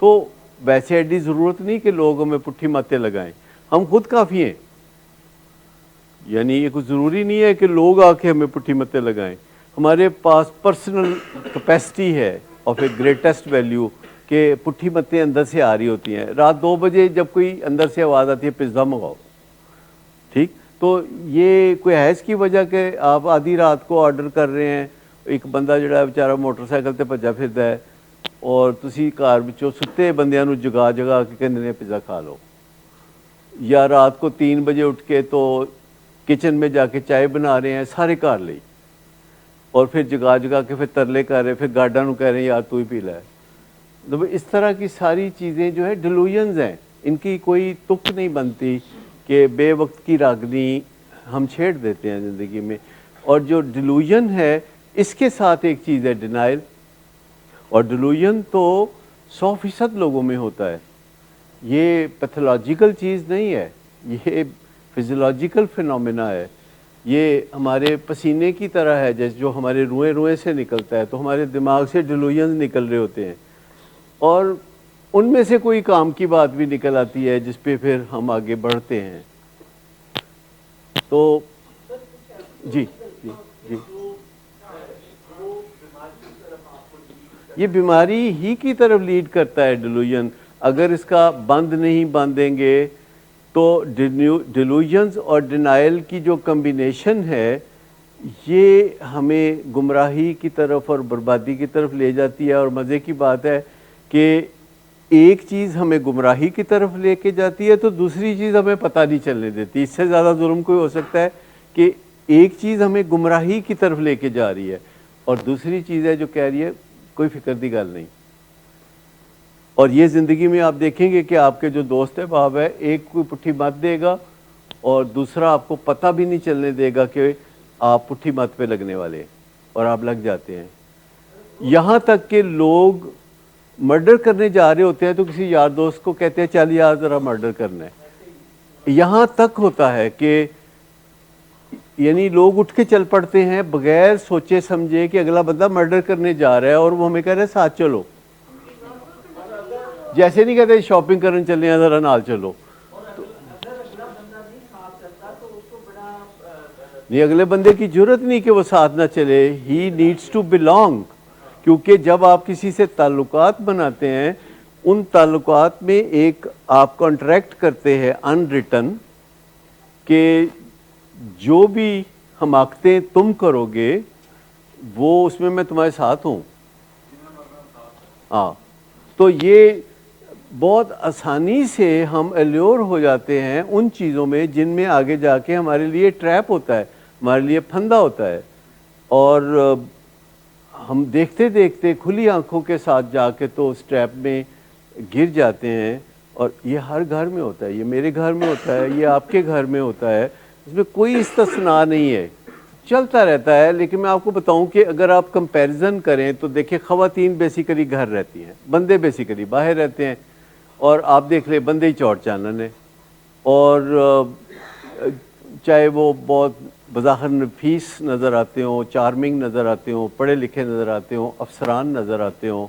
تو ویسے ایڈی ضرورت نہیں کہ لوگ ہمیں پٹھی ماتیں لگائیں، ہم خود کافی ہیں. یعنی یہ کچھ ضروری نہیں ہے کہ لوگ آ کے ہمیں پٹھی ماتیں لگائیں. ہمارے پاس پرسنل کیپیسٹی ہے آف اے گریٹسٹ ویلیو کہ پٹھی متیں اندر سے آ رہی ہوتی ہیں. رات 2 بجے جب کوئی اندر سے آواز آتی ہے پزا منگاؤ، ٹھیک، تو یہ کوئی ہے اس کی وجہ کہ آپ آدھی رات کو آرڈر کر رہے ہیں، ایک بندہ جڑا ہے بیچارہ موٹر سائیکل تے بھجا پھردا ہے اور تسی گھر وچوں ستے بندیاں نو جگا جگا کے کہندے نے پزا کھا لو، یا رات کو 3 بجے اٹھ کے تو کچن میں جا کے چائے بنا رہے ہیں سارے گھر لئی، اور پھر جگا جگا کے پھر ترلے کر رہے، پھر گارڈاں نو کہہ رہے ہیں یار تو ہی پی لے. تو اس طرح کی ساری چیزیں جو ہے ڈیلوژنز ہیں، ان کی کوئی تک نہیں بنتی کہ بے وقت کی راگنی ہم چھیڑ دیتے ہیں زندگی میں. اور جو ڈیلوژن ہے اس کے ساتھ ایک چیز ہے ڈینائل، اور ڈیلوژن تو 100% لوگوں میں ہوتا ہے. یہ پیتھولوجیکل چیز نہیں ہے، یہ فزیولوجیکل فینومینا ہے. یہ ہمارے پسینے کی طرح ہے، جیسے جو ہمارے روئیں روئیں سے نکلتا ہے تو ہمارے دماغ سے ڈیلوژنز نکل رہے ہوتے ہیں، اور ان میں سے کوئی کام کی بات بھی نکل آتی ہے جس پہ پھر ہم آگے بڑھتے ہیں. تو جی جی جی یہ بیماری ہی کی طرف لیڈ کرتا ہے ڈیلوژن. اگر اس کا بند نہیں باندھیں گے تو ڈیلوژنز اور ڈینائل کی جو کمبینیشن ہے یہ ہمیں گمراہی کی طرف اور بربادی کی طرف لے جاتی ہے. اور مزے کی بات ہے کہ ایک چیز ہمیں گمراہی کی طرف لے کے جاتی ہے تو دوسری چیز ہمیں پتہ نہیں چلنے دیتی. اس سے زیادہ ظلم کوئی ہو سکتا ہے کہ ایک چیز ہمیں گمراہی کی طرف لے کے جا رہی ہے اور دوسری چیز ہے جو کہہ رہی ہے کوئی فکر دی گل نہیں. اور یہ زندگی میں آپ دیکھیں گے کہ آپ کے جو دوست احباب ہے، ایک کوئی پٹھی مت دے گا اور دوسرا آپ کو پتہ بھی نہیں چلنے دے گا کہ آپ پٹھی مت پہ لگنے والے، اور آپ لگ جاتے ہیں. یہاں تک کہ لوگ مرڈر کرنے جا رہے ہوتے ہیں تو کسی یار دوست کو کہتے ہیں چل یار ذرا مرڈر کرنا ہے. یہاں تک ہوتا ہے کہ یعنی لوگ اٹھ کے چل پڑتے ہیں بغیر سوچے سمجھے کہ اگلا بندہ مرڈر کرنے جا رہا ہے، اور وہ ہمیں کہہ رہے ہیں ساتھ چلو. جیسے نہیں کہتے شاپنگ کرنے چلے ہیں ذرا نال چلو، نہیں اگلے بندے کی جرت نہیں کہ وہ ساتھ نہ چلے. ہی نیڈس ٹو بلانگ، کیونکہ جب آپ کسی سے تعلقات بناتے ہیں ان تعلقات میں ایک آپ کانٹریکٹ کرتے ہیں ان ریٹن کہ جو بھی حماقتیں تم کرو گے وہ اس میں تمہارے ساتھ ہوں. ہاں، تو یہ بہت آسانی سے ہم ایلیور ہو جاتے ہیں ان چیزوں میں جن میں آگے جا کے ہمارے لیے ٹریپ ہوتا ہے، ہمارے لیے پھندا ہوتا ہے، اور ہم دیکھتے دیکھتے کھلی آنکھوں کے ساتھ جا کے تو اس ٹریپ میں گر جاتے ہیں. اور یہ ہر گھر میں ہوتا ہے، یہ میرے گھر میں ہوتا ہے، یہ آپ کے گھر میں ہوتا ہے، اس میں کوئی استثناء نہیں ہے، چلتا رہتا ہے. لیکن میں آپ کو بتاؤں کہ اگر آپ کمپیریزن کریں تو دیکھیں خواتین بیسیکلی گھر رہتی ہیں، بندے بیسیکلی باہر رہتے ہیں، اور آپ دیکھ لیں بندے ہی چوٹ چانن ہیں. اور چاہے وہ بہت بظاہر نفیس نظر آتے ہوں، چارمنگ نظر آتے ہوں، پڑھے لکھے نظر آتے ہوں، افسران نظر آتے ہوں،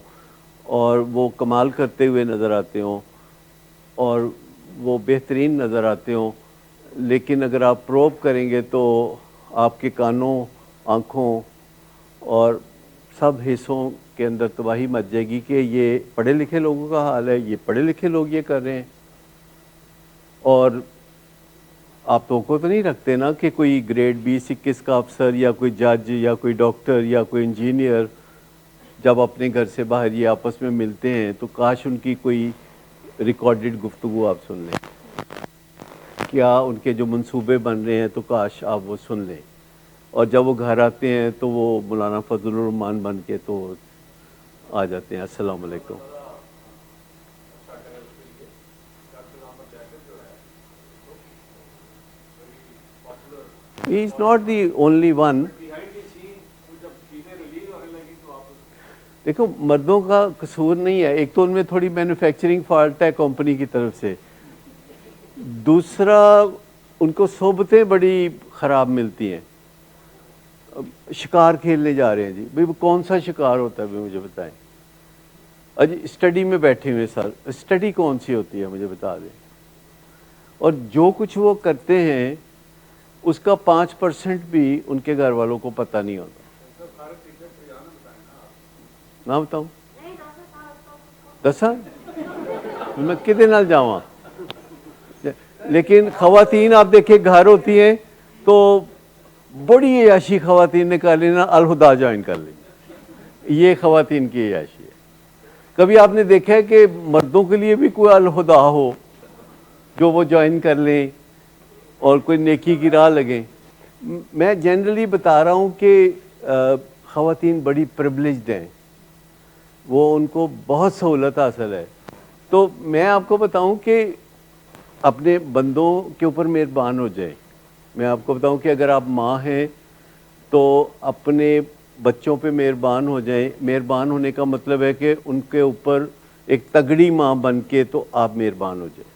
اور وہ کمال کرتے ہوئے نظر آتے ہوں، اور وہ بہترین نظر آتے ہوں، لیکن اگر آپ پروب کریں گے تو آپ کے کانوں، آنکھوں اور سب حصوں کے اندر تباہی مچ جائے گی کہ یہ پڑھے لکھے لوگوں کا حال ہے، یہ پڑھے لکھے لوگ یہ کر رہے ہیں. اور آپ توقع تو نہیں رکھتے نا کہ کوئی گریڈ 20-21 کا افسر یا کوئی جج یا کوئی ڈاکٹر یا کوئی انجینئر جب اپنے گھر سے باہر یہ آپس میں ملتے ہیں تو کاش ان کی کوئی ریکارڈڈ گفتگو آپ سن لیں، کیا ان کے جو منصوبے بن رہے ہیں تو کاش آپ وہ سن لیں. اور جب وہ گھر آتے ہیں تو وہ مولانا فضل الرحمان بن کے تو آ جاتے ہیں. السلام علیکم. He is not the only one. دیکھو مردوں کا قصور نہیں ہے، ایک تو ان میں تھوڑی مینوفیکچرنگ فالٹ ہے کمپنی کی طرف سے، دوسرا ان کو صحبتیں بڑی خراب ملتی ہیں. شکار کھیلنے جا رہے ہیں جی، بھئی کون سا شکار ہوتا ہے مجھے بتائیں. اج اسٹڈی میں بیٹھے ہوئے سر، اسٹڈی کون سی ہوتی ہے مجھے بتا دیں، اور جو کچھ وہ کرتے ہیں اس کا 5% بھی ان کے گھر والوں کو پتہ نہیں ہوتا. نہ بتاؤں دساں میں کدے نال جاواں. لیکن خواتین آپ دیکھیں گھر ہوتی ہیں تو بڑی عیاشی خواتین نے کر لی نا، الہدا جوائن کر لی. یہ خواتین کی عیاشی ہے. کبھی آپ نے دیکھا ہے کہ مردوں کے لیے بھی کوئی الہدا ہو جو وہ جوائن کر لیں اور کوئی نیکی کی راہ لگیں؟ میں جنرلی بتا رہا ہوں کہ خواتین بڑی پریویلیجڈ ہیں، وہ ان کو بہت سہولت حاصل ہے. تو میں آپ کو بتاؤں کہ اپنے بندوں کے اوپر مہربان ہو جائیں. میں آپ کو بتاؤں کہ اگر آپ ماں ہیں تو اپنے بچوں پہ مہربان ہو جائیں. مہربان ہونے کا مطلب ہے کہ ان کے اوپر ایک تگڑی ماں بن کے تو آپ مہربان ہو جائیں.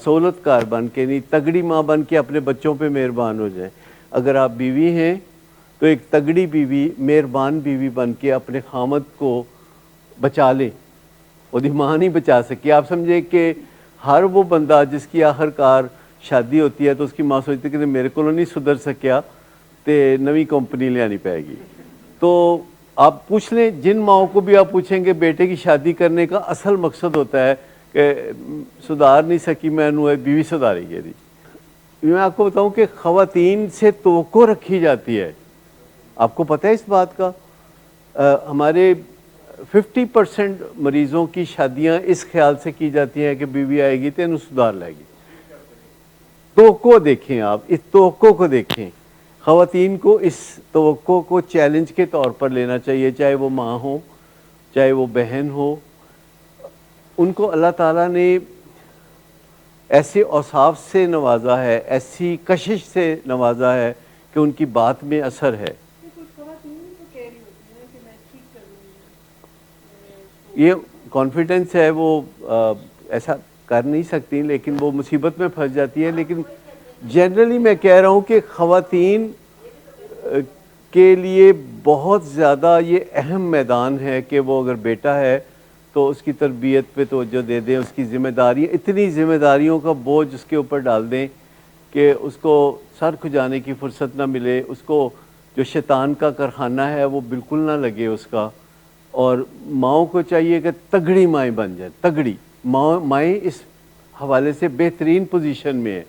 سہولت کار بن کے نہیں، تگڑی ماں بن کے اپنے بچوں پہ مہربان ہو جائیں. اگر آپ بیوی ہیں تو ایک تگڑی بیوی، مہربان بیوی بن کے اپنے خامد کو بچا لیں. وہ دی ماں نہیں بچا سکی. آپ سمجھے کہ ہر وہ بندہ جس کی آخر کار شادی ہوتی ہے تو اس کی ماں سوچتی ہے کہ میرے کو نہیں سدھر سکیا تے نوی کمپنی لے آنی پائے گی. تو آپ پوچھ لیں، جن ماؤں کو بھی آپ پوچھیں گے بیٹے کی شادی کرنے کا اصل مقصد ہوتا ہے کہ سدھار نہیں سکی میں نو بیوی سدھارے گی. میں آپ کو بتاؤں کہ خواتین سے توقع رکھی جاتی ہے. آپ کو پتہ ہے اس بات کا؟ ہمارے 50% مریضوں کی شادیاں اس خیال سے کی جاتی ہیں کہ بیوی آئے گی تو انہوں سدھار لائے گی. توقع دیکھیں، آپ اس توقع کو دیکھیں. خواتین کو اس توقع کو چیلنج کے طور پر لینا چاہیے، چاہے وہ ماں ہو چاہے وہ بہن ہو. ان کو اللہ تعالیٰ نے ایسے اوصاف سے نوازا ہے، ایسی کشش سے نوازا ہے کہ ان کی بات میں اثر ہے. یہ کانفیڈنس ہے، وہ ایسا کر نہیں سکتی لیکن وہ مصیبت میں پھنس جاتی ہے. لیکن جنرلی میں کہہ رہا ہوں کہ خواتین کے لیے بہت زیادہ یہ اہم میدان ہے کہ وہ اگر بیٹا ہے تو اس کی تربیت پہ توجہ دے دیں. اس کی ذمہ داری، اتنی ذمہ داریوں کا بوجھ اس کے اوپر ڈال دیں کہ اس کو سر کھجانے کی فرصت نہ ملے. اس کو جو شیطان کا کارخانہ ہے وہ بالکل نہ لگے اس کا. اور ماؤں کو چاہیے کہ تگڑی مائیں بن جائیں. تگڑی مائیں اس حوالے سے بہترین پوزیشن میں ہیں.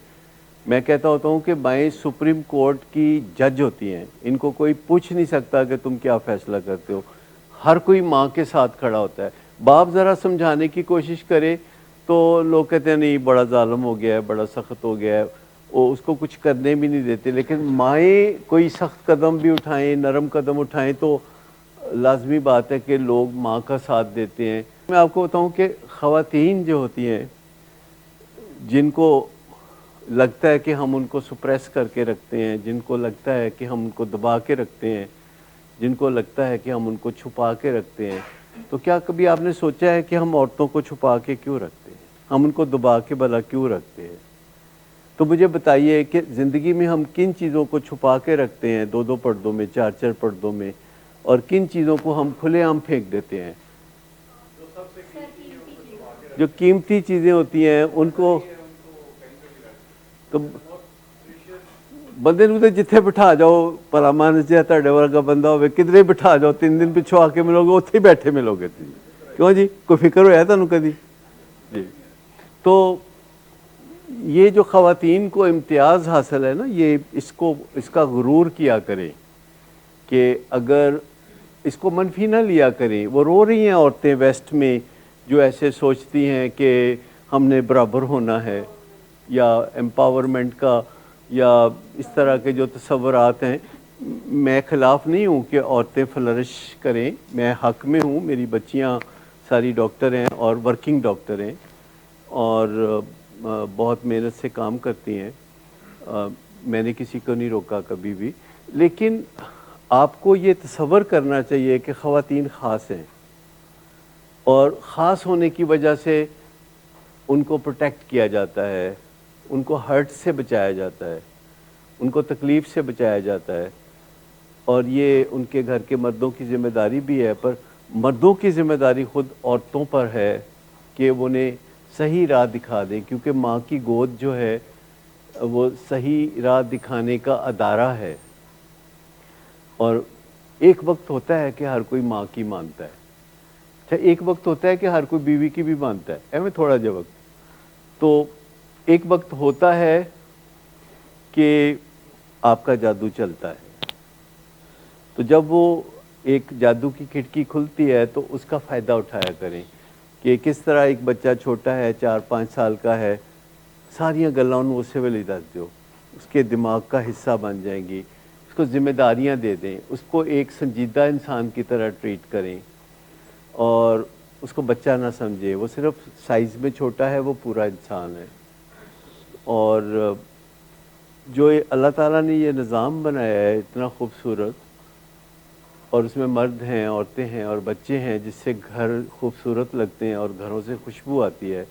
میں کہتا ہوتا ہوں کہ مائیں سپریم کورٹ کی جج ہوتی ہیں. ان کو کوئی پوچھ نہیں سکتا کہ تم کیا فیصلہ کرتے ہو. ہر کوئی ماں کے ساتھ کھڑا ہوتا ہے. باپ ذرا سمجھانے کی کوشش کرے تو لوگ کہتے ہیں نہیں بڑا ظالم ہو گیا ہے، بڑا سخت ہو گیا ہے، وہ اس کو کچھ کرنے بھی نہیں دیتے. لیکن مائیں کوئی سخت قدم بھی اٹھائیں، نرم قدم اٹھائیں تو لازمی بات ہے کہ لوگ ماں کا ساتھ دیتے ہیں. میں آپ کو بتاؤں کہ خواتین جو ہوتی ہیں جن کو لگتا ہے کہ ہم ان کو سپریس کر کے رکھتے ہیں، جن کو لگتا ہے کہ ہم ان کو دبا کے رکھتے ہیں، جن کو لگتا ہے کہ ہم ان کو چھپا کے رکھتے ہیں، تو کیا کبھی آپ نے سوچا ہے کہ ہم عورتوں کو چھپا کے کیوں رکھتے ہیں؟ ہم ان کو دبا کے بھلا کیوں رکھتے ہیں؟ تو مجھے بتائیے کہ زندگی میں ہم کن چیزوں کو چھپا کے رکھتے ہیں 2 پردوں میں، 4 پردوں میں، اور کن چیزوں کو ہم کھلے عام پھینک دیتے ہیں؟ جو قیمتی چیزیں ہوتی ہیں ان کو تو بندے نو جتھے بٹھا جاؤ پرامان جہاں تہاڈے ورگا بندہ ہوئے کدھرے بٹھا جاؤ 3 دن پچھوں آ کے ملو گے اتھے ہی بیٹھے ملو گے. کیوں جی کوئی فکر ہوا تمہیں کدی؟ جی تو یہ جو خواتین کو امتیاز حاصل ہے نا، یہ اس کا غرور کیا کریں کہ اگر اس کو منفی نہ لیا کریں. وہ رو رہی ہیں عورتیں ویسٹ میں جو ایسے سوچتی ہیں کہ ہم نے برابر ہونا ہے، یا امپاورمنٹ کا یا اس طرح کے جو تصورات ہیں. میں خلاف نہیں ہوں کہ عورتیں فلرش کریں، میں حق میں ہوں. میری بچیاں ساری ڈاکٹر ہیں اور ورکنگ ڈاکٹر ہیں اور بہت محنت سے کام کرتی ہیں. میں نے کسی کو نہیں روکا کبھی بھی. لیکن آپ کو یہ تصور کرنا چاہیے کہ خواتین خاص ہیں اور خاص ہونے کی وجہ سے ان کو پروٹیکٹ کیا جاتا ہے، ان کو ہرٹ سے بچایا جاتا ہے، ان کو تکلیف سے بچایا جاتا ہے. اور یہ ان کے گھر کے مردوں کی ذمہ داری بھی ہے. پر مردوں کی ذمہ داری خود عورتوں پر ہے کہ وہ انہیں صحیح راہ دکھا دیں، کیونکہ ماں کی گود جو ہے وہ صحیح راہ دکھانے کا ادارہ ہے. اور ایک وقت ہوتا ہے کہ ہر کوئی ماں کی مانتا ہے، اچھا ایک وقت ہوتا ہے کہ ہر کوئی بیوی کی بھی مانتا ہے، ایویں تھوڑا جا وقت. تو ایک وقت ہوتا ہے کہ آپ کا جادو چلتا ہے. تو جب وہ ایک جادو کی کھڑکی کھلتی ہے تو اس کا فائدہ اٹھایا کریں کہ کس طرح ایک بچہ چھوٹا ہے 4-5 سال کا ہے، ساریاں گلاں انہوں اسے ویلے دس دیو، اس کے دماغ کا حصہ بن جائیں گی. اس کو ذمہ داریاں دے دیں، اس کو ایک سنجیدہ انسان کی طرح ٹریٹ کریں اور اس کو بچہ نہ سمجھے. وہ صرف سائز میں چھوٹا ہے، وہ پورا انسان ہے. اور جو اللہ تعالیٰ نے یہ نظام بنایا ہے اتنا خوبصورت، اور اس میں مرد ہیں، عورتیں ہیں اور بچے ہیں، جس سے گھر خوبصورت لگتے ہیں اور گھروں سے خوشبو آتی ہے،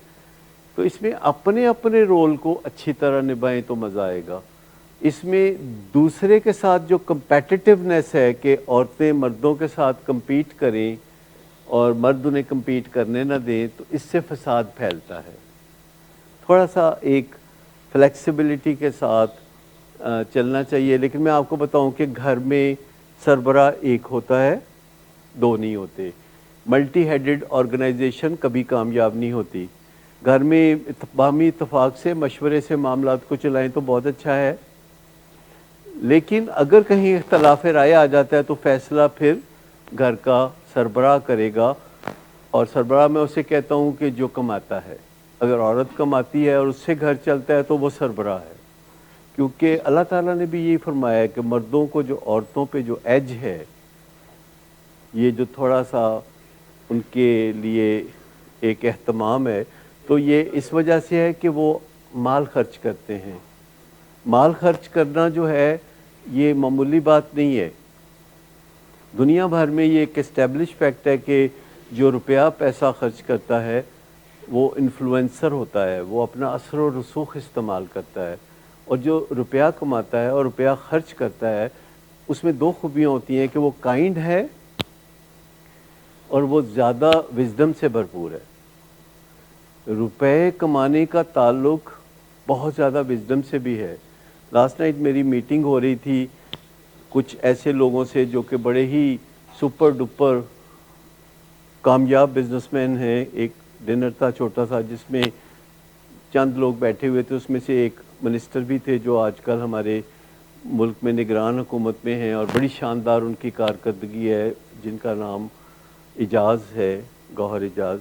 تو اس میں اپنے اپنے رول کو اچھی طرح نبھائیں تو مزہ آئے گا. اس میں دوسرے کے ساتھ جو کمپیٹیٹیونیس ہے کہ عورتیں مردوں کے ساتھ کمپیٹ کریں اور مرد انہیں کمپیٹ کرنے نہ دیں، تو اس سے فساد پھیلتا ہے. تھوڑا سا ایک فلیکسیبلٹی کے ساتھ چلنا چاہیے. لیکن میں آپ کو بتاؤں کہ گھر میں سربراہ ایک ہوتا ہے، دو نہیں ہوتے. ملٹی ہیڈڈ آرگنائزیشن کبھی کامیاب نہیں ہوتی. گھر میں باہمی اتفاق سے مشورے سے معاملات کو چلائیں تو بہت اچھا ہے، لیکن اگر کہیں اختلاف رائے آ جاتا ہے تو فیصلہ پھر گھر کا سربراہ کرے گا. اور سربراہ میں اسے کہتا ہوں کہ جو کماتا ہے. اگر عورت کماتی ہے اور اس سے گھر چلتا ہے تو وہ سربراہ ہے، کیونکہ اللہ تعالیٰ نے بھی یہی فرمایا ہے کہ مردوں کو جو عورتوں پہ جو ایج ہے، یہ جو تھوڑا سا ان کے لیے ایک اہتمام ہے، تو یہ اس وجہ سے ہے کہ وہ مال خرچ کرتے ہیں. مال خرچ کرنا جو ہے یہ معمولی بات نہیں ہے. دنیا بھر میں یہ ایک اسٹیبلش فیکٹ ہے کہ جو روپیہ پیسہ خرچ کرتا ہے وہ انفلوئنسر ہوتا ہے، وہ اپنا اثر و رسوخ استعمال کرتا ہے. اور جو روپیہ کماتا ہے اور روپیہ خرچ کرتا ہے، اس میں دو خوبیاں ہوتی ہیں کہ وہ کائنڈ ہے اور وہ زیادہ وزڈم سے بھرپور ہے. روپے کمانے کا تعلق بہت زیادہ وزڈم سے بھی ہے. لاسٹ نائٹ میری میٹنگ ہو رہی تھی کچھ ایسے لوگوں سے جو کہ بڑے ہی سپر ڈپر کامیاب بزنس مین ہیں. ایک ڈنر تھا چھوٹا سا جس میں چند لوگ بیٹھے ہوئے تھے، اس میں سے ایک منسٹر بھی تھے جو آج کل ہمارے ملک میں نگران حکومت میں ہیں اور بڑی شاندار ان کی کارکردگی ہے، جن کا نام اعجاز ہے، گوہر اعجاز.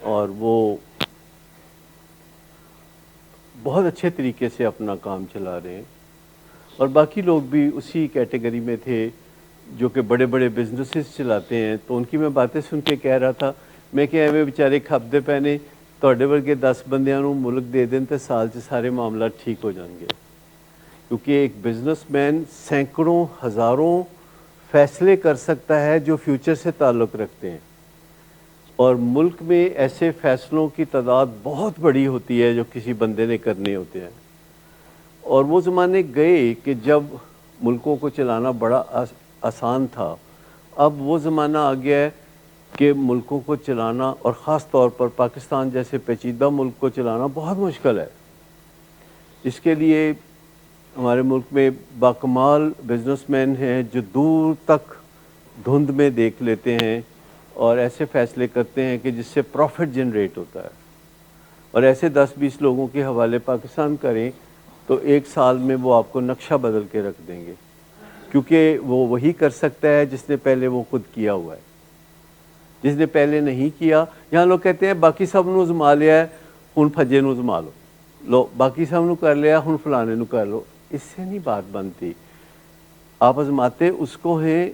اور وہ بہت اچھے طریقے سے اپنا کام چلا رہے ہیں. اور باقی لوگ بھی اسی کیٹیگری میں تھے جو کہ بڑے بڑے بزنسز چلاتے ہیں. تو ان کی میں باتیں سن کے کہہ رہا تھا میں کہ ایویں بیچارے کھپتے پہنے ਤੁਹਾਡੇ ਵਰਗੇ 10 ਬੰਦਿਆਂ ਨੂੰ ਮੁਲਕ ਦੇ ਦੇਣ ਤੇ ਸਾਲ 'ਚ ਸਾਰੇ ਮਾਮਲਾ ਠੀਕ ਹੋ ਜਾਣਗੇ. کیونکہ ایک بزنس مین سینکڑوں ہزاروں فیصلے کر سکتا ہے جو فیوچر سے تعلق رکھتے ہیں، اور ملک میں ایسے فیصلوں کی تعداد بہت بڑی ہوتی ہے جو کسی بندے نے کرنے ہوتے ہیں. اور وہ زمانے گئے کہ جب ملکوں کو چلانا بڑا آسان تھا. اب وہ زمانہ آ گیا ہے کہ ملکوں کو چلانا، اور خاص طور پر پاکستان جیسے پیچیدہ ملک کو چلانا بہت مشکل ہے. اس کے لیے ہمارے ملک میں باکمال بزنس مین ہیں جو دور تک دھند میں دیکھ لیتے ہیں اور ایسے فیصلے کرتے ہیں کہ جس سے پروفٹ جنریٹ ہوتا ہے. اور ایسے 10-20 لوگوں کے حوالے پاکستان کریں تو ایک سال میں وہ آپ کو نقشہ بدل کے رکھ دیں گے، کیونکہ وہ وہی کر سکتا ہے جس نے پہلے وہ خود کیا ہوا ہے. جس نے پہلے نہیں کیا، یہاں لوگ کہتے ہیں باقی سب نو زما لیا ہے ہن پھجے نو زما لو باقی سب نو کر لیا ہن فلانے نو کر لو. اس سے نہیں بات بنتی. آپ آزماتے اس کو ہیں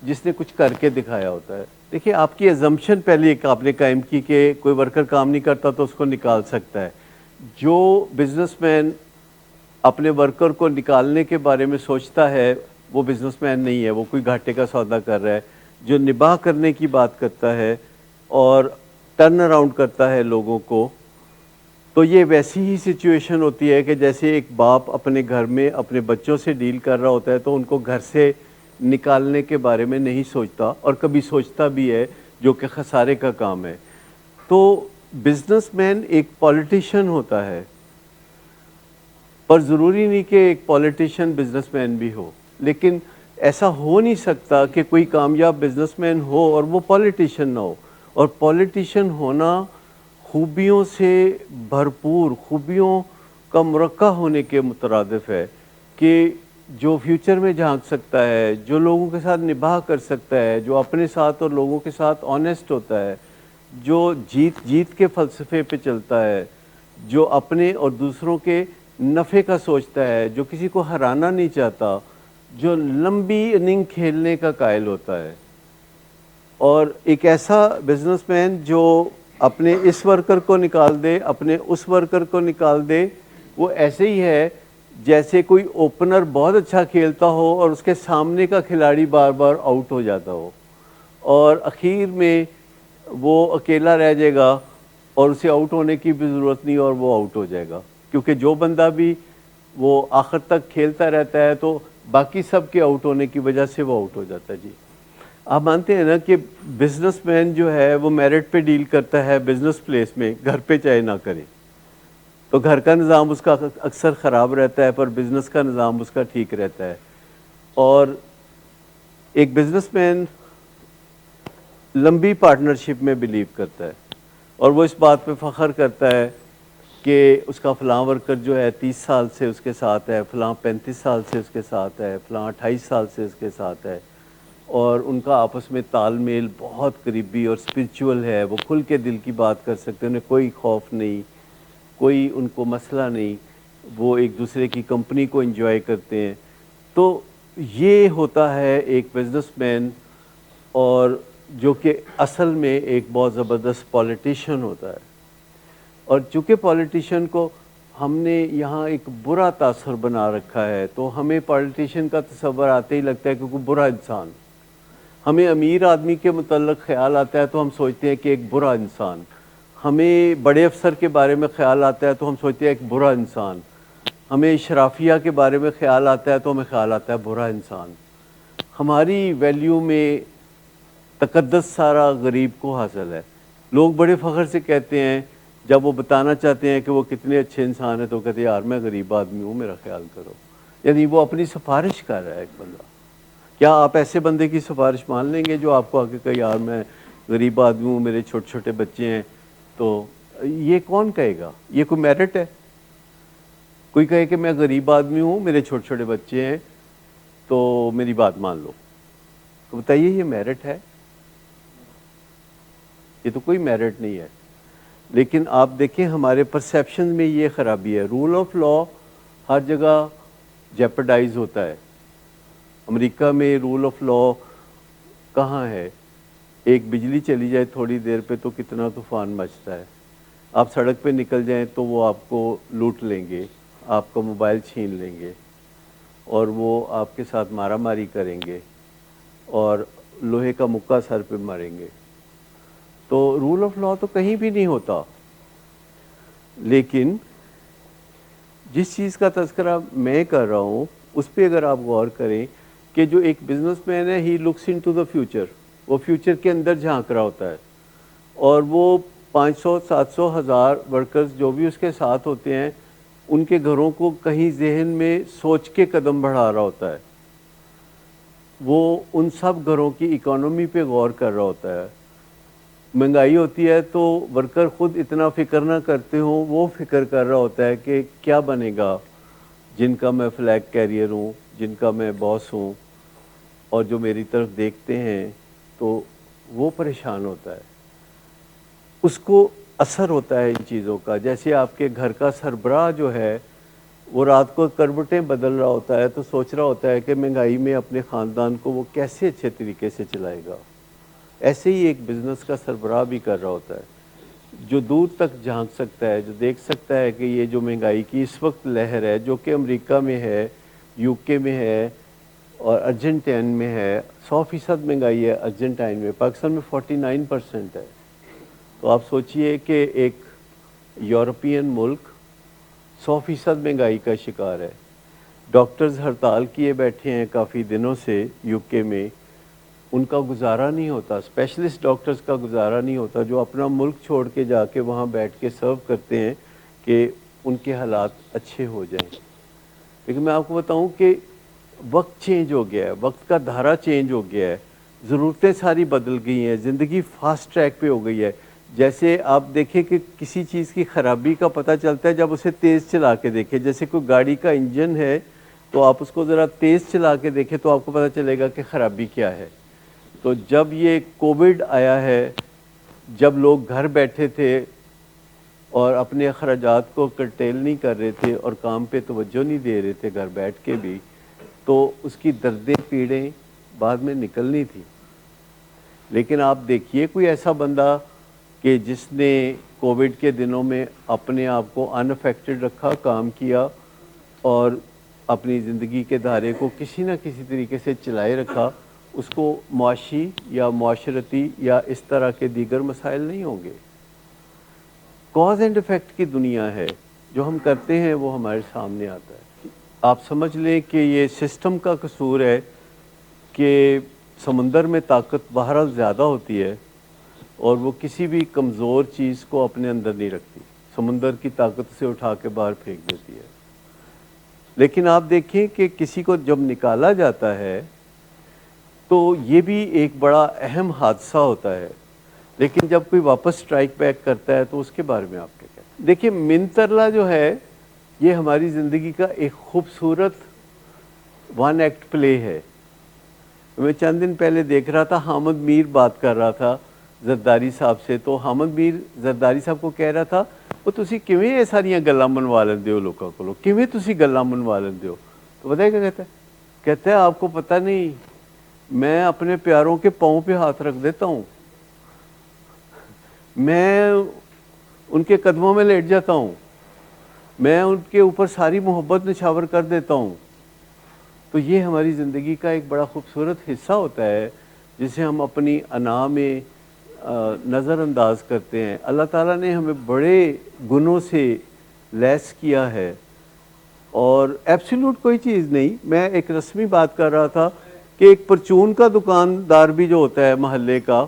جس نے کچھ کر کے دکھایا ہوتا ہے. دیکھیں آپ کی ازمپشن پہلے ایک آپ نے قائم کی کہ کوئی ورکر کام نہیں کرتا تو اس کو نکال سکتا ہے. جو بزنس مین اپنے ورکر کو نکالنے کے بارے میں سوچتا ہے وہ بزنس مین نہیں ہے، وہ کوئی گھاٹے کا سودا کر رہا ہے. جو نباہ کرنے کی بات کرتا ہے اور ٹرن اراؤنڈ کرتا ہے لوگوں کو، تو یہ ویسی ہی سچویشن ہوتی ہے کہ جیسے ایک باپ اپنے گھر میں اپنے بچوں سے ڈیل کر رہا ہوتا ہے تو ان کو گھر سے نکالنے کے بارے میں نہیں سوچتا اور کبھی سوچتا بھی ہے جو کہ خسارے کا کام ہے. تو بزنس مین ایک پولیٹیشین ہوتا ہے پر ضروری نہیں کہ ایک پولیٹیشین بزنس مین بھی ہو, لیکن ایسا ہو نہیں سکتا کہ کوئی کامیاب بزنس مین ہو اور وہ پولیٹیشین نہ ہو. اور پولیٹیشین ہونا خوبیوں سے بھرپور, خوبیوں کا مرقع ہونے کے مترادف ہے کہ جو فیوچر میں جھانک سکتا ہے, جو لوگوں کے ساتھ نباہ کر سکتا ہے, جو اپنے ساتھ اور لوگوں کے ساتھ آنیسٹ ہوتا ہے, جو جیت کے فلسفے پہ چلتا ہے, جو اپنے اور دوسروں کے نفع کا سوچتا ہے, جو کسی کو ہرانا نہیں چاہتا, جو لمبی اننگ کھیلنے کا قائل ہوتا ہے. اور ایک ایسا بزنس مین جو اپنے اس ورکر کو نکال دے, اپنے اس ورکر کو نکال دے, وہ ایسے ہی ہے جیسے کوئی اوپنر بہت اچھا کھیلتا ہو اور اس کے سامنے کا کھلاڑی بار بار آؤٹ ہو جاتا ہو, اور اخیر میں وہ اکیلا رہ جائے گا اور اسے آؤٹ ہونے کی بھی ضرورت نہیں اور وہ آؤٹ ہو جائے گا, کیونکہ جو بندہ بھی وہ آخر تک کھیلتا رہتا ہے تو باقی سب کے آؤٹ ہونے کی وجہ سے وہ آؤٹ ہو جاتا ہے. جی آپ مانتے ہیں نا کہ بزنس مین جو ہے وہ میرٹ پہ ڈیل کرتا ہے بزنس پلیس میں, گھر پہ چاہے نہ کرے, تو گھر کا نظام اس کا اکثر خراب رہتا ہے پر بزنس کا نظام اس کا ٹھیک رہتا ہے. اور ایک بزنس مین لمبی پارٹنرشپ میں بلیو کرتا ہے اور وہ اس بات پہ فخر کرتا ہے کہ اس کا فلاں ورکر جو ہے 30 سال سے اس کے ساتھ ہے, فلاں 35 سال سے اس کے ساتھ ہے, فلاں 28 سال سے اس کے ساتھ ہے, اور ان کا آپس میں تال میل بہت قریبی اور اسپرچول ہے, وہ کھل کے دل کی بات کر سکتے ہیں, انہیں کوئی خوف نہیں, کوئی ان کو مسئلہ نہیں, وہ ایک دوسرے کی کمپنی کو انجوائے کرتے ہیں. تو یہ ہوتا ہے ایک بزنس مین, اور جو کہ اصل میں ایک بہت زبردست پولیٹیشین ہوتا ہے. اور چونکہ پولیٹیشین کو ہم نے یہاں ایک برا تاثر بنا رکھا ہے, تو ہمیں پولیٹیشین کا تصور آتے ہی لگتا ہے کہ کوئی برا انسان. ہمیں امیر آدمی کے متعلق خیال آتا ہے تو ہم سوچتے ہیں کہ ایک برا انسان. ہمیں بڑے افسر کے بارے میں خیال آتا ہے تو ہم سوچتے ہیں ایک برا انسان. ہمیں اشرافیہ کے بارے میں خیال آتا ہے تو ہمیں خیال آتا ہے برا انسان. ہماری ویلیو میں تقدس سارا غریب کو حاصل ہے. لوگ بڑے فخر سے کہتے ہیں جب وہ بتانا چاہتے ہیں کہ وہ کتنے اچھے انسان ہیں تو کہتے ہیں یار میں غریب آدمی ہوں, میرا خیال کرو. یعنی وہ اپنی سفارش کر رہا ہے ایک بندہ. کیا آپ ایسے بندے کی سفارش مان لیں گے جو آپ کو آگے کہ یار میں غریب آدمی ہوں, میرے چھوٹے چھوٹے بچے ہیں؟ تو یہ کون کہے گا؟ یہ کوئی میرٹ ہے؟ کوئی کہے کہ میں غریب آدمی ہوں, میرے چھوٹے چھوٹے بچے ہیں, تو میری بات مان لو, تو بتائیے یہ میرٹ ہے؟ یہ تو کوئی میرٹ نہیں ہے. لیکن آپ دیکھیں ہمارے پرسیپشن میں یہ خرابی ہے. رول آف لا ہر جگہ جیپرڈائز ہوتا ہے. امریکہ میں رول آف لا کہاں ہے؟ ایک بجلی چلی جائے تھوڑی دیر پہ تو کتنا طوفان مچتا ہے. آپ سڑک پہ نکل جائیں تو وہ آپ کو لوٹ لیں گے, آپ کا موبائل چھین لیں گے, اور وہ آپ کے ساتھ مارا ماری کریں گے, اور لوہے کا مکہ سر پہ ماریں گے. تو رول آف لا تو کہیں بھی نہیں ہوتا. لیکن جس چیز کا تذکرہ میں کر رہا ہوں اس پہ اگر آپ غور کریں کہ جو ایک بزنس مین ہے ہی لکس ان ٹو دا فیوچر, وہ فیوچر کے اندر جھانک رہا ہوتا ہے, اور وہ 500 700 1000 ورکرز جو بھی اس کے ساتھ ہوتے ہیں ان کے گھروں کو کہیں ذہن میں سوچ کے قدم بڑھا رہا ہوتا ہے. وہ ان سب گھروں کی اکانومی پہ غور کر رہا ہوتا ہے. مہنگائی ہوتی ہے تو ورکر خود اتنا فکر نہ کرتے ہوں, وہ فکر کر رہا ہوتا ہے کہ کیا بنے گا جن کا میں فلیگ کیریئر ہوں, جن کا میں باس ہوں, اور جو میری طرف دیکھتے ہیں تو وہ پریشان ہوتا ہے. اس کو اثر ہوتا ہے ان چیزوں کا. جیسے آپ کے گھر کا سربراہ جو ہے وہ رات کو کروٹیں بدل رہا ہوتا ہے تو سوچ رہا ہوتا ہے کہ مہنگائی میں اپنے خاندان کو وہ کیسے اچھے طریقے سے چلائے گا. ایسے ہی ایک بزنس کا سربراہ بھی کر رہا ہوتا ہے, جو دور تک جھانک سکتا ہے, جو دیکھ سکتا ہے کہ یہ جو مہنگائی کی اس وقت لہر ہے جو کہ امریکہ میں ہے, یو کے میں ہے, اور ارجنٹائن میں ہے. 100% مہنگائی ہے ارجنٹائن میں, پاکستان میں 49% ہے. تو آپ سوچئے کہ ایک یورپین ملک 100% مہنگائی کا شکار ہے. ڈاکٹرز ہڑتال کیے بیٹھے ہیں کافی دنوں سے یو کے میں، ان کا گزارا نہیں ہوتا، اسپیشلسٹ ڈاکٹرز کا گزارا نہیں ہوتا، جو اپنا ملک چھوڑ کے جا کے وہاں بیٹھ کے سرو کرتے ہیں کہ ان کے حالات اچھے ہو جائیں۔ لیکن میں آپ کو بتاؤں کہ وقت چینج ہو گیا ہے، وقت کا دھارا چینج ہو گیا ہے، ضرورتیں ساری بدل گئی ہیں، زندگی فاسٹ ٹریک پہ ہو گئی ہے۔ جیسے آپ دیکھیں کہ کسی چیز کی خرابی کا پتہ چلتا ہے جب اسے تیز چلا کے دیکھیں، جیسے کوئی گاڑی کا انجن ہے تو آپ اس کو ذرا تیز چلا کے دیکھیں تو آپ کو پتہ چلے گا کہ خرابی کیا ہے۔ تو جب یہ کووڈ آیا ہے، جب لوگ گھر بیٹھے تھے اور اپنے اخراجات کو کرٹیل نہیں کر رہے تھے اور کام پہ توجہ نہیں دے رہے تھے گھر بیٹھ کے بھی، تو اس کی دردیں پیڑیں بعد میں نکلنی تھی۔ لیکن آپ دیکھیے کوئی ایسا بندہ کہ جس نے کووڈ کے دنوں میں اپنے آپ کو ان افیکٹڈ رکھا، کام کیا اور اپنی زندگی کے دھارے کو کسی نہ کسی طریقے سے چلائے رکھا، اس کو معاشی یا معاشرتی یا اس طرح کے دیگر مسائل نہیں ہوں گے۔ کاز اینڈ افیکٹ کی دنیا ہے، جو ہم کرتے ہیں وہ ہمارے سامنے آتا ہے۔ آپ سمجھ لیں کہ یہ سسٹم کا قصور ہے کہ سمندر میں طاقت بہرحال زیادہ ہوتی ہے اور وہ کسی بھی کمزور چیز کو اپنے اندر نہیں رکھتی، سمندر کی طاقت سے اٹھا کے باہر پھینک دیتی ہے۔ لیکن آپ دیکھیں کہ کسی کو جب نکالا جاتا ہے تو یہ بھی ایک بڑا اہم حادثہ ہوتا ہے، لیکن جب کوئی واپس سٹرائک بیک کرتا ہے تو اس کے بارے میں آپ کیا کہتے ہیں؟ دیکھیں منترلا جو ہے یہ ہماری زندگی کا ایک خوبصورت ون ایکٹ پلے ہے۔ میں چند دن پہلے دیکھ رہا تھا، حامد میر بات کر رہا تھا زرداری صاحب سے، تو حامد میر زرداری صاحب کو کہہ رہا تھا وہ تسی کیویں یہ ساریاں گلاں منوا لیندے ہو لوکاں کولوں، کیویں تسی گلاں منوا لیندے ہو؟ تو پتہ ہے کیا کہتا ہے؟ کہتا ہے آپ کو پتہ نہیں، میں اپنے پیاروں کے پاؤں پہ ہاتھ رکھ دیتا ہوں، میں ان کے قدموں میں لیٹ جاتا ہوں، میں ان کے اوپر ساری محبت نچھاور کر دیتا ہوں۔ تو یہ ہماری زندگی کا ایک بڑا خوبصورت حصہ ہوتا ہے جسے ہم اپنی انا میں نظر انداز کرتے ہیں۔ اللہ تعالیٰ نے ہمیں بڑے گنوں سے لیس کیا ہے اور ایبسولوٹ کوئی چیز نہیں۔ میں ایک رسمی بات کر رہا تھا کہ ایک پرچون کا دکاندار بھی جو ہوتا ہے محلے کا،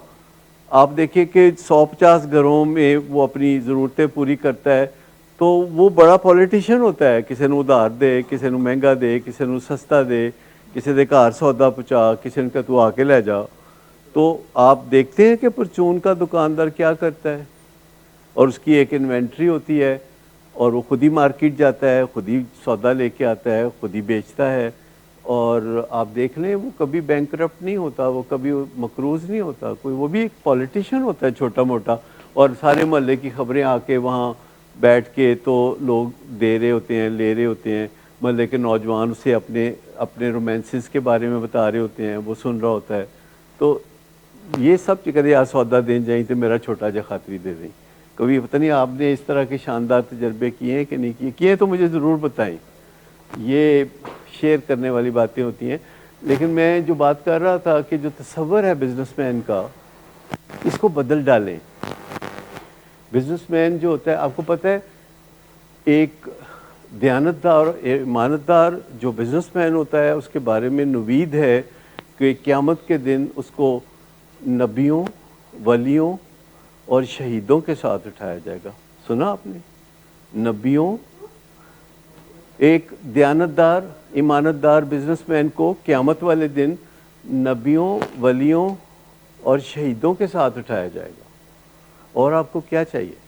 آپ دیکھیں کہ 150 گھروں میں وہ اپنی ضرورتیں پوری کرتا ہے، تو وہ بڑا پولیٹیشین ہوتا ہے، کسی نے ادھار دے، کسی نے مہنگا دے، کسی نے سستا دے، کسی دے گھر سودا پہنچا، کسی نے کہ تو آ کے لے جا۔ تو آپ دیکھتے ہیں کہ پرچون کا دکاندار کیا کرتا ہے، اور اس کی ایک انوینٹری ہوتی ہے اور وہ خود ہی مارکیٹ جاتا ہے، خود ہی سودا لے کے آتا ہے، خود ہی بیچتا ہے، اور آپ دیکھ لیں وہ کبھی بینکرپٹ نہیں ہوتا، وہ کبھی مقروض نہیں ہوتا کوئی، وہ بھی ایک پولیٹیشین ہوتا ہے چھوٹا موٹا، اور سارے محلے کی خبریں آ کے وہاں بیٹھ کے تو لوگ دے رہے ہوتے ہیں، لے رہے ہوتے ہیں، محلے کے نوجوان اسے اپنے رومانسز کے بارے میں بتا رہے ہوتے ہیں، وہ سن رہا ہوتا ہے۔ تو یہ سب کہتے یا سودا دیں جائیں تو میرا چھوٹا جا خاطری دے دیں۔ کبھی پتہ نہیں آپ نے اس طرح کے شاندار تجربے کیے ہیں کہ نہیں کیے تو مجھے ضرور بتائیں، یہ شیئر کرنے والی باتیں ہوتی ہیں۔ لیکن میں جو بات کر رہا تھا کہ جو تصور ہے بزنس مین کا، اس کو بدل ڈالیں۔ بزنس مین جو ہوتا ہے، آپ کو پتہ ہے ایک دیانتدار اور ایمانتدار جو بزنس مین ہوتا ہے اس کے بارے میں نوید ہے کہ قیامت کے دن اس کو نبیوں، ولیوں اور شہیدوں کے ساتھ اٹھایا جائے گا۔ سنا آپ نے؟ نبیوں، ایک دیانتدار ایمانتدار بزنس مین کو قیامت والے دن نبیوں، ولیوں اور شہیدوں کے ساتھ اٹھایا جائے گا۔ اور آپ کو کیا چاہیے؟